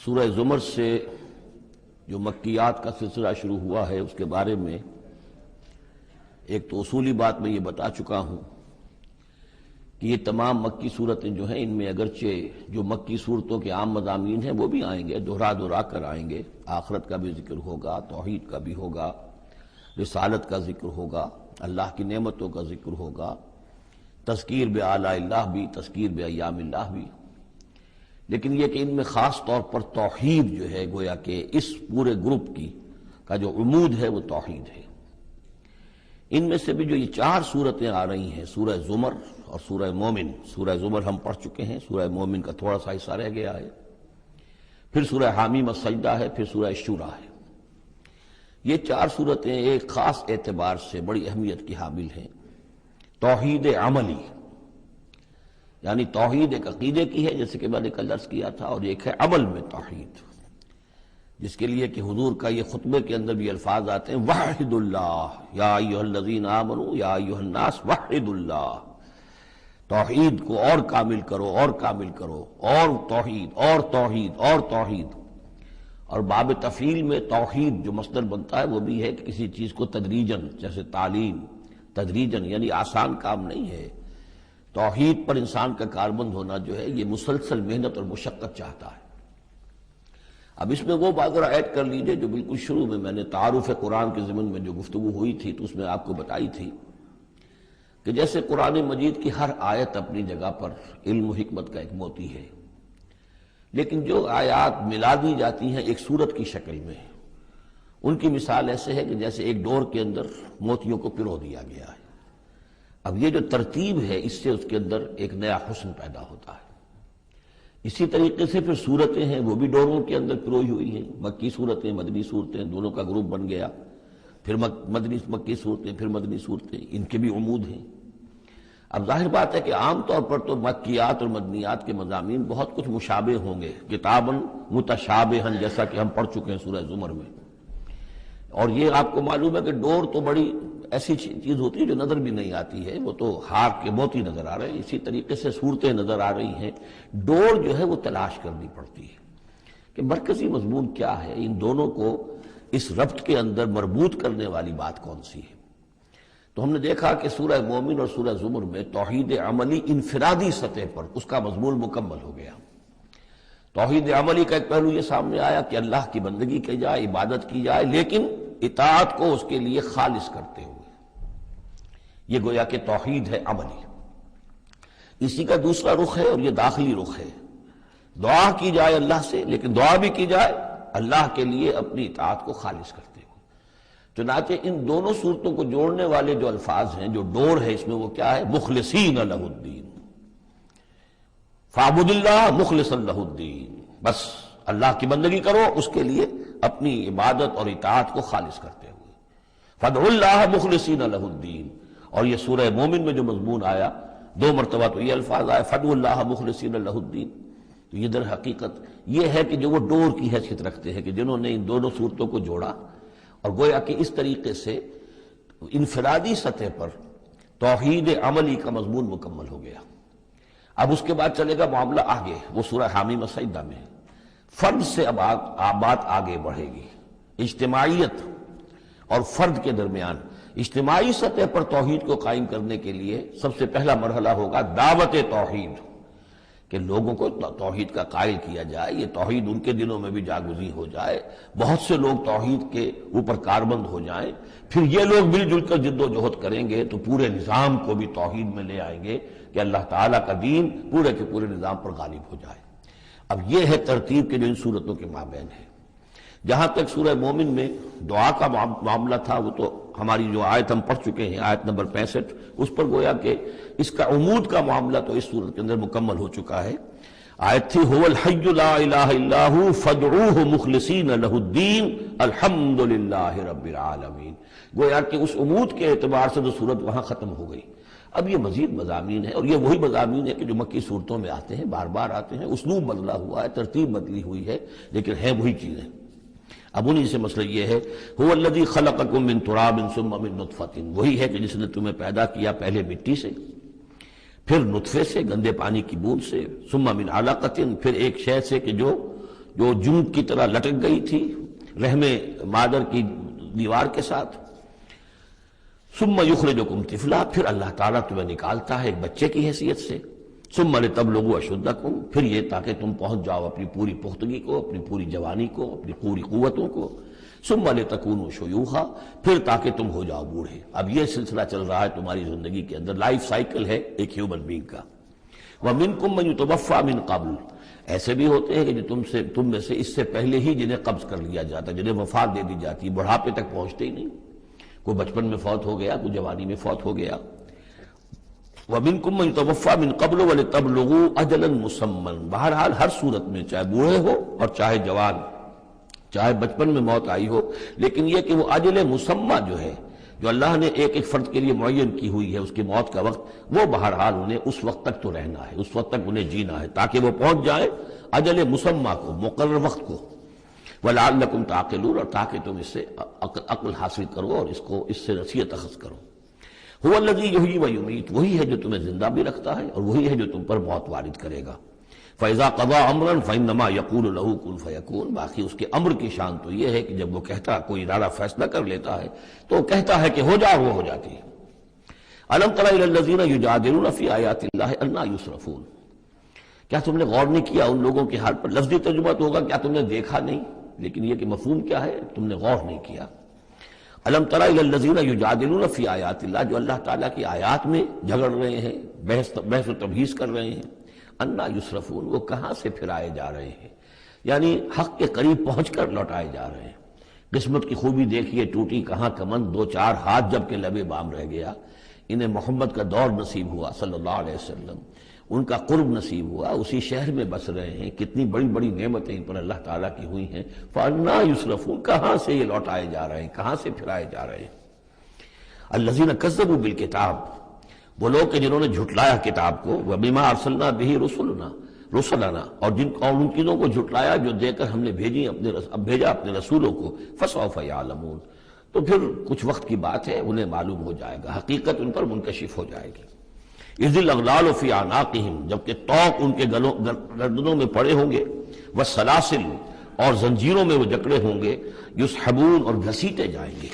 سورہ زمر سے جو مکیات کا سلسلہ شروع ہوا ہے اس کے بارے میں ایک تو اصولی بات میں یہ بتا چکا ہوں کہ یہ تمام مکی صورتیں جو ہیں ان میں اگرچہ جو مکی صورتوں کے عام مضامین ہیں وہ بھی آئیں گے، دہرا کر آئیں گے، آخرت کا بھی ذکر ہوگا، توحید کا بھی ہوگا، رسالت کا ذکر ہوگا، اللہ کی نعمتوں کا ذکر ہوگا، تذکیر بآلاء اللہ بھی، تذکیر بایام اللہ بھی، لیکن یہ کہ ان میں خاص طور پر توحید جو ہے گویا کہ اس پورے گروپ کا جو عمود ہے وہ توحید ہے۔ ان میں سے بھی جو یہ چار صورتیں آ رہی ہیں، سورہ زمر اور سورہ مومن، سورہ زمر ہم پڑھ چکے ہیں، سورہ مومن کا تھوڑا سا حصہ رہ گیا ہے، پھر سورہ حامیم السجدہ ہے، پھر سورہ شورى ہے۔ یہ چار صورتیں ایک خاص اعتبار سے بڑی اہمیت کی حامل ہیں، توحید عملی، یعنی توحید ایک عقیدے کی ہے جیسے کہ میں نے کل عرض کیا تھا، اور ایک ہے عمل میں توحید، جس کے لیے کہ حضور کا یہ خطبے کے اندر بھی الفاظ آتے ہیں وحد اللہ یا ایھا الذین آمنوا یا ایھا الناس وحد اللہ، توحید کو اور کامل کرو اور کامل کرو، اور توحید اور توحید اور توحید۔ اور باب تفعیل میں توحید جو مصدر بنتا ہے وہ بھی ہے کہ کسی چیز کو تدریجاً، جیسے تعلیم تدریجاً، یعنی آسان کام نہیں ہے۔ توحید پر انسان کا کاربند ہونا جو ہے یہ مسلسل محنت اور مشقت چاہتا ہے۔ اب اس میں وہ بات ذرا ایڈ کر لیجئے جو بالکل شروع میں نے تعارف قرآن کے ضمن میں جو گفتگو ہوئی تھی تو اس میں آپ کو بتائی تھی کہ جیسے قرآن مجید کی ہر آیت اپنی جگہ پر علم و حکمت کا ایک موتی ہے، لیکن جو آیات ملا دی جاتی ہیں ایک سورت کی شکل میں، ان کی مثال ایسے ہے کہ جیسے ایک ڈور کے اندر موتیوں کو پرو دیا گیا ہے۔ اب یہ جو ترتیب ہے اس سے اس کے اندر ایک نیا حسن پیدا ہوتا ہے۔ اسی طریقے سے پھر صورتیں ہیں وہ بھی ڈوروں کے اندر پروئی ہوئی ہیں، مکی صورتیں، مدنی صورتیں، دونوں کا گروپ بن گیا، پھر مکی صورتیں، پھر مدنی صورتیں، ان کے بھی عمود ہیں۔ اب ظاہر بات ہے کہ عام طور پر تو مکیات اور مدنیات کے مضامین بہت کچھ مشابہ ہوں گے، کتاباً متشابہاً، جیسا کہ ہم پڑھ چکے ہیں سورہ زمر میں۔ اور یہ آپ کو معلوم ہے کہ ڈور تو بڑی ایسی چیز ہوتی ہے جو نظر بھی نہیں آتی ہے، وہ تو ہار کے موتی نظر آ رہے ہیں، اسی طریقے سے صورتیں نظر آ رہی ہیں، ڈور جو ہے وہ تلاش کرنی پڑتی ہے کہ مرکزی مضمون کیا ہے، ان دونوں کو اس ربط کے اندر مربوط کرنے والی بات کون سی ہے۔ تو ہم نے دیکھا کہ سورہ مومن اور سورہ زمر میں توحید عملی انفرادی سطح پر اس کا مضمون مکمل ہو گیا۔ توحید عملی کا ایک پہلو یہ سامنے آیا کہ اللہ کی بندگی کی جائے، عبادت کی جائے، لیکن اطاعت کو اس کے لیے خالص کرتے ہوئے، یہ گویا کہ توحید ہے عملی۔ اسی کا دوسرا رخ ہے اور یہ داخلی رخ ہے، دعا کی جائے اللہ سے، لیکن دعا بھی کی جائے اللہ کے لیے اپنی اطاعت کو خالص کرتے ہوئے۔ چنانچہ ان دونوں صورتوں کو جوڑنے والے جو الفاظ ہیں، جو ڈور ہے اس میں، وہ کیا ہے؟ مخلصین لہ الدین، فاعبد اللہ مخلصا لہ الدین، بس اللہ کی بندگی کرو، اس کے لیے اپنی عبادت اور اطاعت کو خالص کرتے ہوئے۔ فادعوا اللہ مخلصین لہ الدین، اور یہ سورہ مومن میں جو مضمون آیا، دو مرتبہ تو یہ الفاظ آئے فادعوا اللہ مخلصین لہ الدین، تو یہ در حقیقت یہ ہے کہ جو وہ ڈور کی حیثیت رکھتے ہیں کہ جنہوں نے ان دونوں صورتوں کو جوڑا، اور گویا کہ اس طریقے سے انفرادی سطح پر توحید عملی کا مضمون مکمل ہو گیا۔ اب اس کے بعد چلے گا معاملہ آگے، وہ سورہ حامیم السجدہ میں فرد سے اب بات آگے بڑھے گی، اجتماعیت اور فرد کے درمیان اجتماعی سطح پر توحید کو قائم کرنے کے لیے سب سے پہلا مرحلہ ہوگا دعوت توحید، کہ لوگوں کو توحید کا قائل کیا جائے، یہ توحید ان کے دلوں میں بھی جاگزی ہو جائے، بہت سے لوگ توحید کے اوپر کاربند ہو جائیں، پھر یہ لوگ مل جل کر جد و جہد کریں گے تو پورے نظام کو بھی توحید میں لے آئیں گے کہ اللہ تعالیٰ کا دین پورے کے پورے نظام پر غالب ہو جائے۔ اب یہ ہے ترتیب کے جو ان صورتوں کے مابین ہے۔ جہاں تک سورہ مومن میں دعا کا معاملہ تھا، وہ تو ہماری جو آیت ہم پڑھ چکے ہیں، آیت نمبر 65، اس پر گویا کہ اس کا عمود کا معاملہ تو اس صورت کے اندر مکمل ہو چکا ہے۔ آیت تھی هو الحی لا الہ الا هو فادعوہ مخلصین لہ الدین الحمد للہ رب العالمین، گویا کہ اس عمود کے اعتبار سے تو صورت وہاں ختم ہو گئی۔ اب یہ مزید مضامین ہے، اور یہ وہی مضامین ہے کہ جو مکی صورتوں میں آتے ہیں، بار بار آتے ہیں، اسلوب بدلا ہوا ہے، ترتیب بدلی ہوئی ہے، لیکن ہیں وہی چیزیں۔ اب انہی سے مسئلہ یہ ہے هو الذی خلقکم من تراب ثم من نطفۃ، وہی ہے کہ جس نے تمہیں پیدا کیا پہلے مٹی سے، پھر نطفے سے، گندے پانی کی بوند سے، ثم من علقۃ، پھر ایک شے سے کہ جو جنگ کی طرح لٹک گئی تھی رحم مادر کی دیوار کے ساتھ. ثم یخرجکم طفلا، پھر اللہ تعالیٰ تمہیں نکالتا ہے ایک بچے کی حیثیت سے. ثم لتبلغوا اشدکم، پھر یہ تاکہ تم پہنچ جاؤ اپنی پوری پختگی کو، اپنی پوری جوانی کو، اپنی پوری قوتوں کو. ثم لتکونوا شیوخا، پھر تاکہ تم ہو جاؤ بوڑھے. اب یہ سلسلہ چل رہا ہے تمہاری زندگی کے اندر، لائف سائیکل ہے ایک ہیومن بینگ کا. ومنکم من یتوفی من قبل، ایسے بھی ہوتے ہیں کہ جو تم میں سے اس سے پہلے ہی جنہیں قبض کر لیا جاتا ہے، جنہیں وفات دے دی جاتی ہے، بڑھاپے تک پہنچتے ہی نہیں. کوئی بچپن میں فوت ہو گیا، کوئی جوانی میں فوت ہو گیا. وَمِنْكُمْ مَنْ يُتَوَفَّى مِنْ قَبْلُ وَلِتَبْلُغُوا أَجَلًا مُّسَمًّى، بہرحال ہر صورت میں چاہے بوڑھے ہو اور چاہے جوان، چاہے بچپن میں موت آئی ہو، لیکن یہ کہ وہ اجل مسمى جو ہے، جو اللہ نے ایک ایک فرد کے لیے معین کی ہوئی ہے اس کی موت کا وقت، وہ بہرحال انہیں اس وقت تک تو رہنا ہے، اس وقت تک انہیں جینا ہے تاکہ وہ پہنچ جائے اجل مسمى کو، مقرر وقت کو. وَلَعَلَّكُمْ تَعْقِلُونَ، اور تاکہ تم اس سے عقل حاصل کرو اور اس سے نصیحت اخذ کرو. هُوَ الَّذِي يُحْيِي وَيُمِيتُ، وہی ہے جو تمہیں زندہ بھی رکھتا ہے اور وہی ہے جو تم پر موت وارد کرے گا. فَإِذَا قَضَىٰ أَمْرًا فَإِنَّمَا يَقُولُ لَهُ كُن فَيَكُونُ، باقی اس کے امر کی شان تو یہ ہے کہ جب وہ کہتا کوئی ارادہ فیصلہ کر لیتا ہے تو وہ کہتا ہے کہ ہو جا، وہ ہو جاتی ہے. أَلَمْ تَرَ إِلَى الَّذِينَ يُجَادِلُونَ فِي آيَاتِ اللَّهِ أَنَّىٰ يُصْرَفُونَ، کیا تم نے غور نہیں کیا ان لوگوں کے حال پر؟ لفظی ترجمہ تو ہوگا کیا تم نے دیکھا نہیں، لیکن یہ کہ مفہوم کیا ہے، تم نے غور نہیں کیا. الم تر الی الذین یجادلون فی آیات اللہ، جو اللہ تعالیٰ کی آیات میں جھگڑ رہے ہیں، بحث و تبحیث کر رہے ہیں. انا یصرفون، وہ کہاں سے پھرائے جا رہے ہیں، یعنی حق کے قریب پہنچ کر لوٹائے جا رہے ہیں. قسمت کی خوبی دیکھیے، ٹوٹی کہاں کمند، دو چار ہاتھ جب کہ لبے بام رہ گیا. انہیں محمد کا دور نصیب ہوا صلی اللہ علیہ وسلم، ان کا قرب نصیب ہوا، اسی شہر میں بس رہے ہیں، کتنی بڑی بڑی نعمتیں ان پر اللہ تعالیٰ کی ہوئی ہیں. فَأَنَّىٰ يُصْرَفُونَ، کہاں سے یہ لوٹائے جا رہے ہیں، کہاں سے پھرائے جا رہے ہیں. الَّذِينَ كَذَّبُوا بِالْكِتَابِ، وہ لوگ کہ جنہوں نے جھٹلایا کتاب کو. وَبِمَا أَرْسَلْنَا بِهِ رُسُلَنَا، اور ان چیزوں کو جھٹلایا جو دے کر ہم نے بھیجا اپنے رسولوں کو. فَسَوْفَ يَعْلَمُونَ، تو پھر کچھ وقت کی بات ہے، انہیں معلوم ہو جائے گا، حقیقت ان پر منکشف ہو جائے گی. اذ الاغلال فی اعناقہم، جبکہ طوق ان کے گردنوں میں پڑے ہوں گے. والسلاسل، اور زنجیروں میں وہ جکڑے ہوں گے. یسحبون، اور گھسیٹے جائیں گے.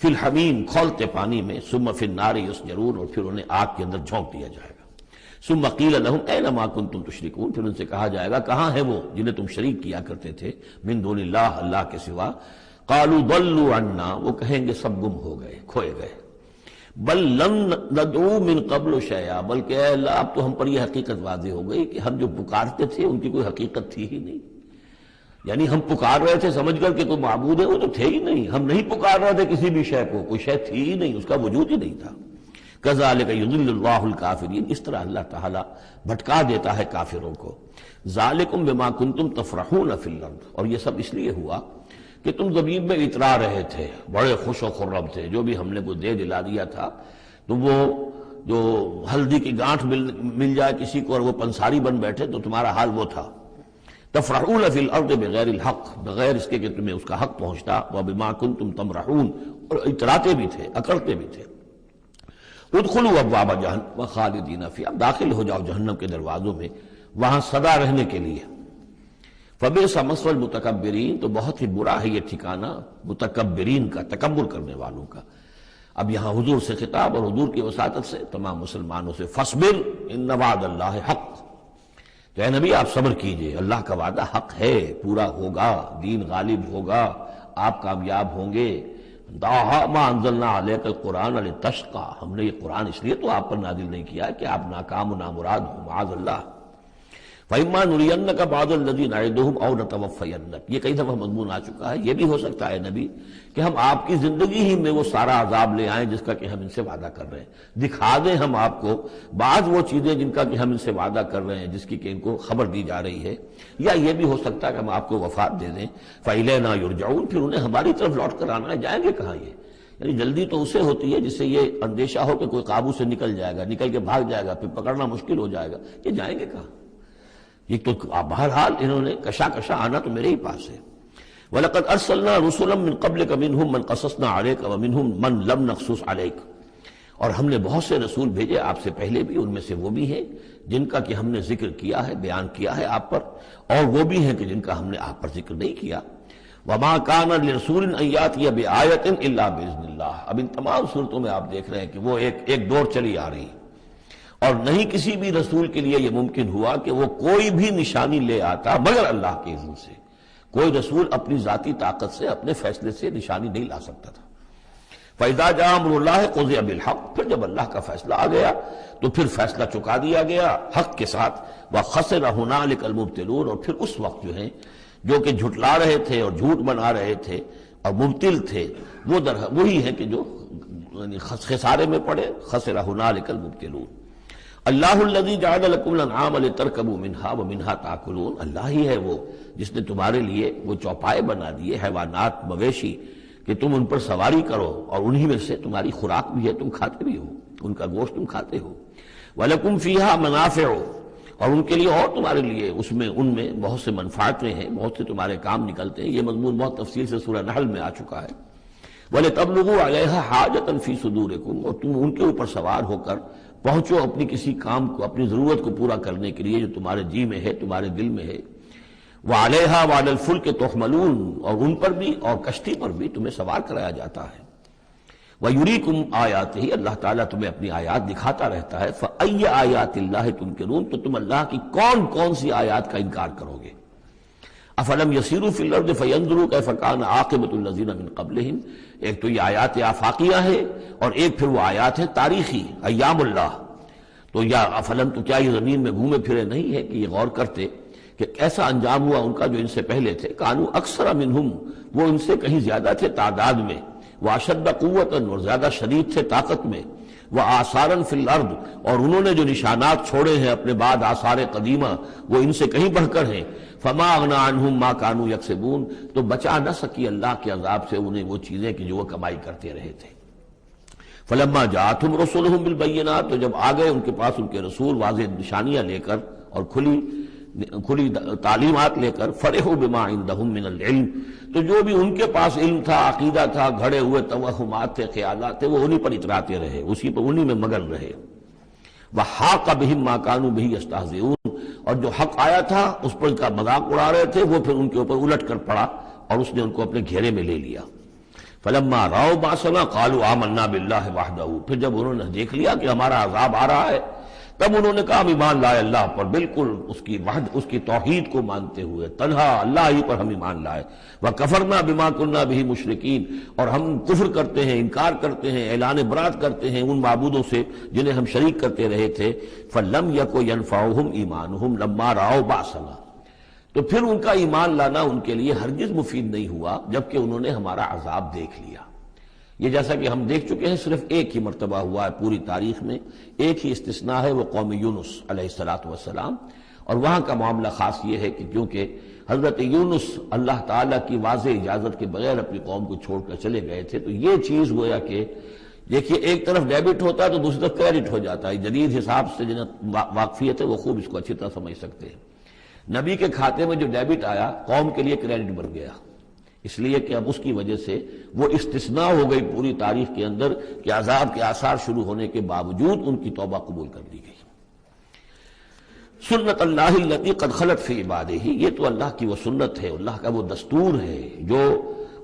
فی الحمیم، کھولتے پانی میں. ثم فی النار یسجرون، اور پھر انہیں آگ کے اندر جھونک دیا جائے گا. ثم قیل لہم این ما کنتم تشرکون، پھر ان سے کہا جائے گا کہاں ہے وہ جنہیں تم شریک کیا کرتے تھے، من دون اللہ، اللہ کے سوا. قالوا ضلوا عنا، وہ کہیں گے سب گم ہو گئے، کھوئے گئے. بل لم ندعو من قبل شیئا، بلکہ اے اللہ اب تو ہم پر یہ حقیقت واضح ہو گئی کہ ہم جو پکارتے تھے ان کی کوئی حقیقت تھی ہی نہیں. یعنی ہم پکار رہے تھے سمجھ کر کہ کوئی معبود ہے، وہ تو تھے ہی نہیں. ہم نہیں پکار رہے تھے کسی بھی شے کو، کوئی شے تھی ہی نہیں، اس کا وجود ہی نہیں تھا. کذالک یضل اللہ الکافرین، اس طرح اللہ تعالیٰ بھٹکا دیتا ہے کافروں کو. ذالکم بما کنتم تفرحون فی الارض، اور یہ سب اس لیے ہوا کہ تم زمین میں اترا رہے تھے، بڑے خوش و خرم تھے. جو بھی ہم نے کوئی دے دلا دیا تھا تو وہ جو ہلدی کی گانٹھ مل جائے کسی کو اور وہ پنساری بن بیٹھے تو تمہارا حال وہ تھا. تفرحون فی الارض بغیر الحق، بغیر اس کے کہ تمہیں اس کا حق پہنچتا. وبما کنتم تمرحون، اور اتراتے بھی تھے، اکڑتے بھی تھے. ادخلوا ابواب جہنم خالدین فیہا، اب داخل ہو جاؤ جہنم کے دروازوں میں، وہاں سدا رہنے کے لیے. فبئس مثوى المتکبرین، تو بہت ہی برا ہے یہ ٹھکانہ متکبرین کا، تکبر کرنے والوں کا. اب یہاں حضور سے خطاب اور حضور کی وساطت سے تمام مسلمانوں سے. فاصبر ان وعد اللہ حق، تو اے نبی آپ صبر کیجئے، اللہ کا وعدہ حق ہے، پورا ہوگا، دین غالب ہوگا، آپ کامیاب ہوں گے. ما انزلنا علیک القرآن لتشقى، ہم نے یہ قرآن اس لیے تو آپ پر نازل نہیں کیا کہ آپ ناکام و نامراد ہوں، معاذ اللہ. فَإِمَّا نُرِيَنَّكَ بَعْضَ الَّذِي نَعِدُهُمْ أَوْ نَتَوَفَّيَنَّكَ، یہ کئی دفعہ مضمون آ چکا ہے. یہ بھی ہو سکتا ہے نبی کہ ہم آپ کی زندگی ہی میں وہ سارا عذاب لے آئیں جس کا کہ ہم ان سے وعدہ کر رہے ہیں، دکھا دیں ہم آپ کو بعض وہ چیزیں جن کا کہ ہم ان سے وعدہ کر رہے ہیں، جس کی کہ ان کو خبر دی جا رہی ہے. یا یہ بھی ہو سکتا ہے کہ ہم آپ کو وفات دے دیں. فَإِلَيْنَا يُرْجَعُونَ، پھر انہیں ہماری طرف لوٹ کر آنا ہے. جائیں گے کہاں یہ؟ یعنی جلدی تو اسے ہوتی ہے جس سے یہ اندیشہ ہو کہ کوئی قابو سے نکل جائے گا، نکل کے بھاگ جائے گا، پھر پکڑنا مشکل ہو جائے گا. یہ جائیں گے کہاں؟ یہ تو بہرحال انہوں نے کشا آنا تو میرے ہی پاس ہے. وَلَقَدْ أَرْسَلْنَا رُسُلًا مِّن قَبْلِكَ مِنْهُمْ مَنْ قَصَصْنَا عَلَيْكَ وَمِنْهُمْ مَنْ لَمْ نَقْصُصْ عَلَيْكَ، اور ہم نے بہت سے رسول بھیجے آپ سے پہلے بھی، ان میں سے وہ بھی ہیں جن کا کہ ہم نے ذکر کیا ہے، بیان کیا ہے آپ پر، اور وہ بھی ہیں کہ جن کا ہم نے آپ پر ذکر نہیں کیا۔ وَمَا كَانَ لِرَسُولٍ أَن يَأْتِيَ بِآيَةٍ إِلَّا بِإِذْنِ اللَّهِ۔ اب ان تمام صورتوں میں آپ دیکھ رہے ہیں کہ وہ ایک دور چلی آ رہی، اور نہیں کسی بھی رسول کے لیے یہ ممکن ہوا کہ وہ کوئی بھی نشانی لے آتا مگر اللہ کے اذن سے۔ کوئی رسول اپنی ذاتی طاقت سے، اپنے فیصلے سے نشانی نہیں لا سکتا تھا۔ فَإِذَا جَاءَ أَمْرُ اللَّهِ قُضِيَ بِالْحَقِّ، پھر جب اللہ کا فیصلہ آ گیا تو پھر فیصلہ چکا دیا گیا حق کے ساتھ۔ وَخَسِرَ هُنَالِكَ الْمُبْطِلُونَ، اور پھر اس وقت جو کہ جھٹلا رہے تھے اور جھوٹ بنا رہے تھے اور مبطل تھے، وہ وہی ہے کہ جو خسارے میں پڑے۔ خَسِرَ هُنَالِكَ الْمُبْطِلُونَ۔ اللہ الذی جعل لکم الانعام لترکبوا منہا ومنہا تاکلون، اللہ ہی ہے وہ جس نے تمہارے لیے وہ چوپائے بنا دیے، حیوانات مویشی، کہ تم ان پر سواری کرو، اور انہی میں سے تمہاری خوراک بھی ہے، تم کھاتے بھی ہو، ان کا گوشت تم کھاتے ہو۔ وَلَكُمْ فِيهَا مَنَافِعُ، اور ان کے لیے اور تمہارے لیے ان میں بہت سے منفعتیں ہیں، بہت سے تمہارے کام نکلتے ہیں۔ یہ مضمون بہت تفصیل سے سورہ نحل میں آ چکا ہے۔ وَلِتَبْلُغُوا عَلَيْهَا حَاجَةً فِي صُدُورِكُمْ، اور تم ان کے اوپر سوار ہو کر پہنچو اپنی کسی کام کو، اپنی ضرورت کو پورا کرنے کے لیے جو تمہارے جی میں ہے، تمہارے دل میں ہے۔ وَعَلَيْهَا وَعَلَى الْفُلْكِ تُحْمَلُونَ، اور ان پر بھی اور کشتی پر بھی تمہیں سوار کرایا جاتا ہے۔ وَيُرِيكُمْ آيَاتِهِ، اللہ تعالیٰ تمہیں اپنی آیات دکھاتا رہتا ہے۔ فَأَيَّ آيَاتِ اللَّهِ تُنْكِرُونَ، تو تم اللہ کی کون کون سی آیات کا انکار کرو گے؟ افلم یسیروا فی الارض فینظروا کیف کان عاقبۃ الذین من قبلہم، ایک تو یہ آیات آفاقیہ ہے، اور ایک پھر وہ آیات ہے تاریخی، ایام اللہ۔ تو یا افلم، تو کیا یہ زمین میں گھومے پھرے نہیں ہے کہ یہ غور کرتے کہ کیسا انجام ہوا ان کا جو ان سے پہلے تھے؟ کانوا اکثر منہم، وہ ان سے کہیں زیادہ تھے تعداد میں، واشد قوۃ، اور زیادہ شدید تھے طاقت میں، وآثارا فی الارض، اور انہوں نے جو نشانات چھوڑے ہیں اپنے بعد آثار قدیمہ، وہ ان سے کہیں بڑھ کر ہیں۔ فما اغنی عنہم ما کانوا یکسبون، تو بچا نہ سکی اللہ کے عذاب سے انہیں وہ چیزیں کہ جو وہ کمائی کرتے رہے تھے۔ فلما جاءتهم رسلهم بالبینات، تو جب آ گئے ان کے پاس ان کے رسول واضح نشانیاں لے کر اور کھلی تعلیمات لے کر، فرحوا بما عندهم من العلم، تو جو بھی ان کے پاس علم تھا، عقیدہ تھا، گھڑے ہوئے توہمات تھے، خیالات تھے، وہ انہی پر اتراتے رہے، اسی پر انہی میں مگن رہے۔ وحاق بهم ما كانوا به يستهزئون، اور جو حق آیا تھا اس پر ان کا مذاق اڑا رہے تھے، وہ پھر ان کے اوپر الٹ کر پڑا اور اس نے ان کو اپنے گھیرے میں لے لیا۔ فلما رأوا بأسنا قالوا آمنا بالله وحده، پھر جب انہوں نے دیکھ لیا کہ ہمارا عذاب آ رہا ہے، تب انہوں نے کہا ہم ایمان لائے اللہ پر، بالکل اس کی توحید کو مانتے ہوئے، تنہا اللہ ہی پر ہم ایمان لائے۔ وَكَفَرْنَا بِمَا كُنَّا بِهِ مُشْرِكِينَ، اور ہم کفر کرتے ہیں، انکار کرتے ہیں، اعلان برات کرتے ہیں ان معبودوں سے جنہیں ہم شریک کرتے رہے تھے۔ فَلَمْ يَكُ يَنْفَعُهُمْ إِيمَانُهُمْ لَمَّا رَأَوْا بَأْسَنَا، تو پھر ان کا ایمان لانا ان کے لیے ہرگز مفید نہیں ہوا جبکہ انہوں نے ہمارا عذاب دیکھ لیا۔ یہ جیسا کہ ہم دیکھ چکے ہیں صرف ایک ہی مرتبہ ہوا ہے پوری تاریخ میں، ایک ہی استثناء ہے، وہ قوم یونس علیہ السلام، اور وہاں کا معاملہ خاص یہ ہے کہ کیونکہ حضرت یونس اللہ تعالیٰ کی واضح اجازت کے بغیر اپنی قوم کو چھوڑ کر چلے گئے تھے، تو یہ چیز گویا کہ دیکھیے ایک طرف ڈیبٹ ہوتا ہے تو دوسری طرف کریڈٹ ہو جاتا ہے۔ جدید حساب سے جنہیں واقفیت ہے وہ خوب اس کو اچھی طرح سمجھ سکتے ہیں۔ نبی کے کھاتے میں جو ڈیبٹ آیا قوم کے لیے کریڈٹ بن گیا، اس لیے کہ اب اس کی وجہ سے وہ استثناء ہو گئی پوری تاریخ کے اندر کہ عذاب کے آثار شروع ہونے کے باوجود ان کی توبہ قبول کر لی گئی۔ سنت اللہ التی قد خلت فی عبادہ، یہ تو اللہ کی وہ سنت ہے، اللہ کا وہ دستور ہے جو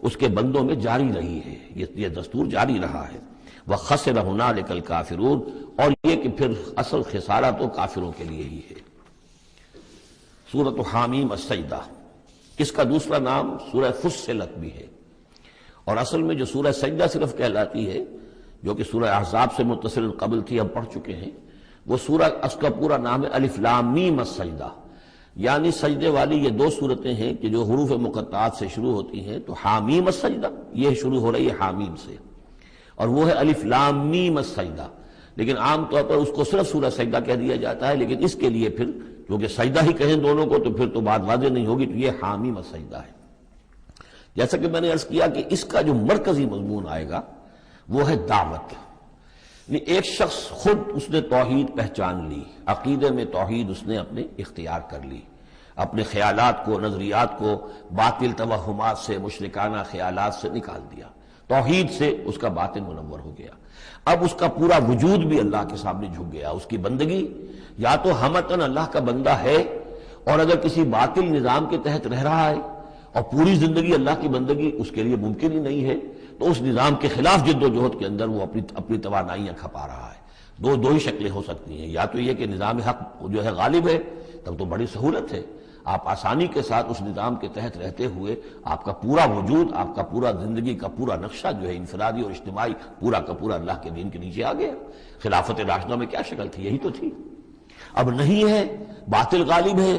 اس کے بندوں میں جاری رہی ہے، یہ دستور جاری رہا ہے۔ وخسر ہنالک الکافرون، اور یہ کہ پھر اصل خسارہ تو کافروں کے لیے ہی ہے۔ سورۃ حامیم السجدہ، اس کا دوسرا نام سورہ فصلت بھی ہے، اور اصل میں جو سورہ سجدہ صرف کہلاتی ہے، جو کہ سورہ احزاب سے متصل قبل تھی، ہم پڑھ چکے ہیں، وہ سورہ، اس کا پورا نام ہے الف لام میم السجدہ، یعنی سجدے والی یہ دو صورتیں ہیں کہ جو حروف مقطعات سے شروع ہوتی ہیں، تو حامیم السجدہ یہ شروع ہو رہی ہے حامیم سے، اور وہ ہے الف لام میم السجدہ، لیکن عام طور پر اس کو صرف سورہ سجدہ کہہ دیا جاتا ہے، لیکن اس کے لیے پھر کیونکہ سجدہ ہی کہیں دونوں کو تو پھر تو بات واضح نہیں ہوگی، تو یہ حامیم السجدہ ہے۔ جیسا کہ میں نے عرض کیا کہ اس کا جو مرکزی مضمون آئے گا وہ ہے دعوت، ایک شخص خود اس نے توحید پہچان لی، عقیدے میں توحید اس نے اپنے اختیار کر لی، اپنے خیالات کو، نظریات کو باطل توہمات سے، مشرکانہ خیالات سے نکال دیا، توحید سے اس کا باطن منور ہو گیا. اب اس کا پورا وجود بھی اللہ کے سامنے جھک گیا. اس کی بندگی یا تو ہمتن اللہ کا بندہ ہے، اور اگر کسی باطل نظام کے تحت رہ رہا ہے اور پوری زندگی اللہ کی بندگی اس کے لیے ممکن ہی نہیں ہے، تو اس نظام کے خلاف جد و جہد کے اندر وہ اپنی توانائیاں کھپا رہا ہے. دو ہی شکلیں ہو سکتی ہیں، یا تو یہ کہ نظام حق جو ہے غالب ہے، تب تو بڑی سہولت ہے، آپ آسانی کے ساتھ اس نظام کے تحت رہتے ہوئے آپ کا پورا وجود، آپ کا پورا زندگی کا پورا نقشہ جو ہے انفرادی اور اجتماعی پورا کا پورا اللہ کے دین کے نیچے آ گیا. خلافت راشدہ میں کیا شکل تھی؟ یہی تو تھی. اب نہیں ہے، باطل غالب ہے،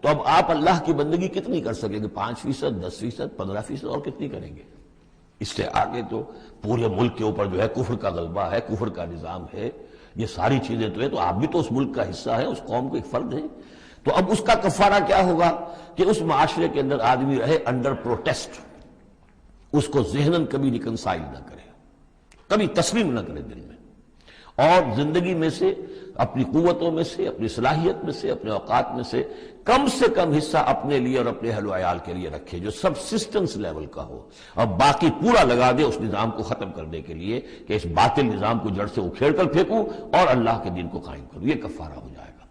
تو اب آپ اللہ کی بندگی کتنی کر سکیں گے؟ 5%، 10%، 15%، اور کتنی کریں گے؟ اس سے آگے تو پورے ملک کے اوپر جو ہے کفر کا غلبہ ہے، کفر کا نظام ہے، یہ ساری چیزیں تو ہے. تو آپ بھی تو اس ملک کا حصہ ہیں، اس قوم کے ایک فرد ہیں. تو اب اس کا کفارہ کیا ہوگا کہ اس معاشرے کے اندر آدمی رہے انڈر پروٹیسٹ، اس کو ذہناً کبھی ریکنسائل نہ کرے، کبھی تسلیم نہ کرے دل میں، اور زندگی میں سے، اپنی قوتوں میں سے، اپنی صلاحیت میں سے، اپنے اوقات میں سے کم حصہ اپنے لیے اور اپنے اہل و عیال کے لیے رکھے جو سب سسٹنس لیول کا ہو، اور باقی پورا لگا دے اس نظام کو ختم کرنے کے لیے کہ اس باطل نظام کو جڑ سے اکھیڑ کر پھینکوں اور اللہ کے دین کو قائم کروں. یہ کفارہ ہو جائے گا.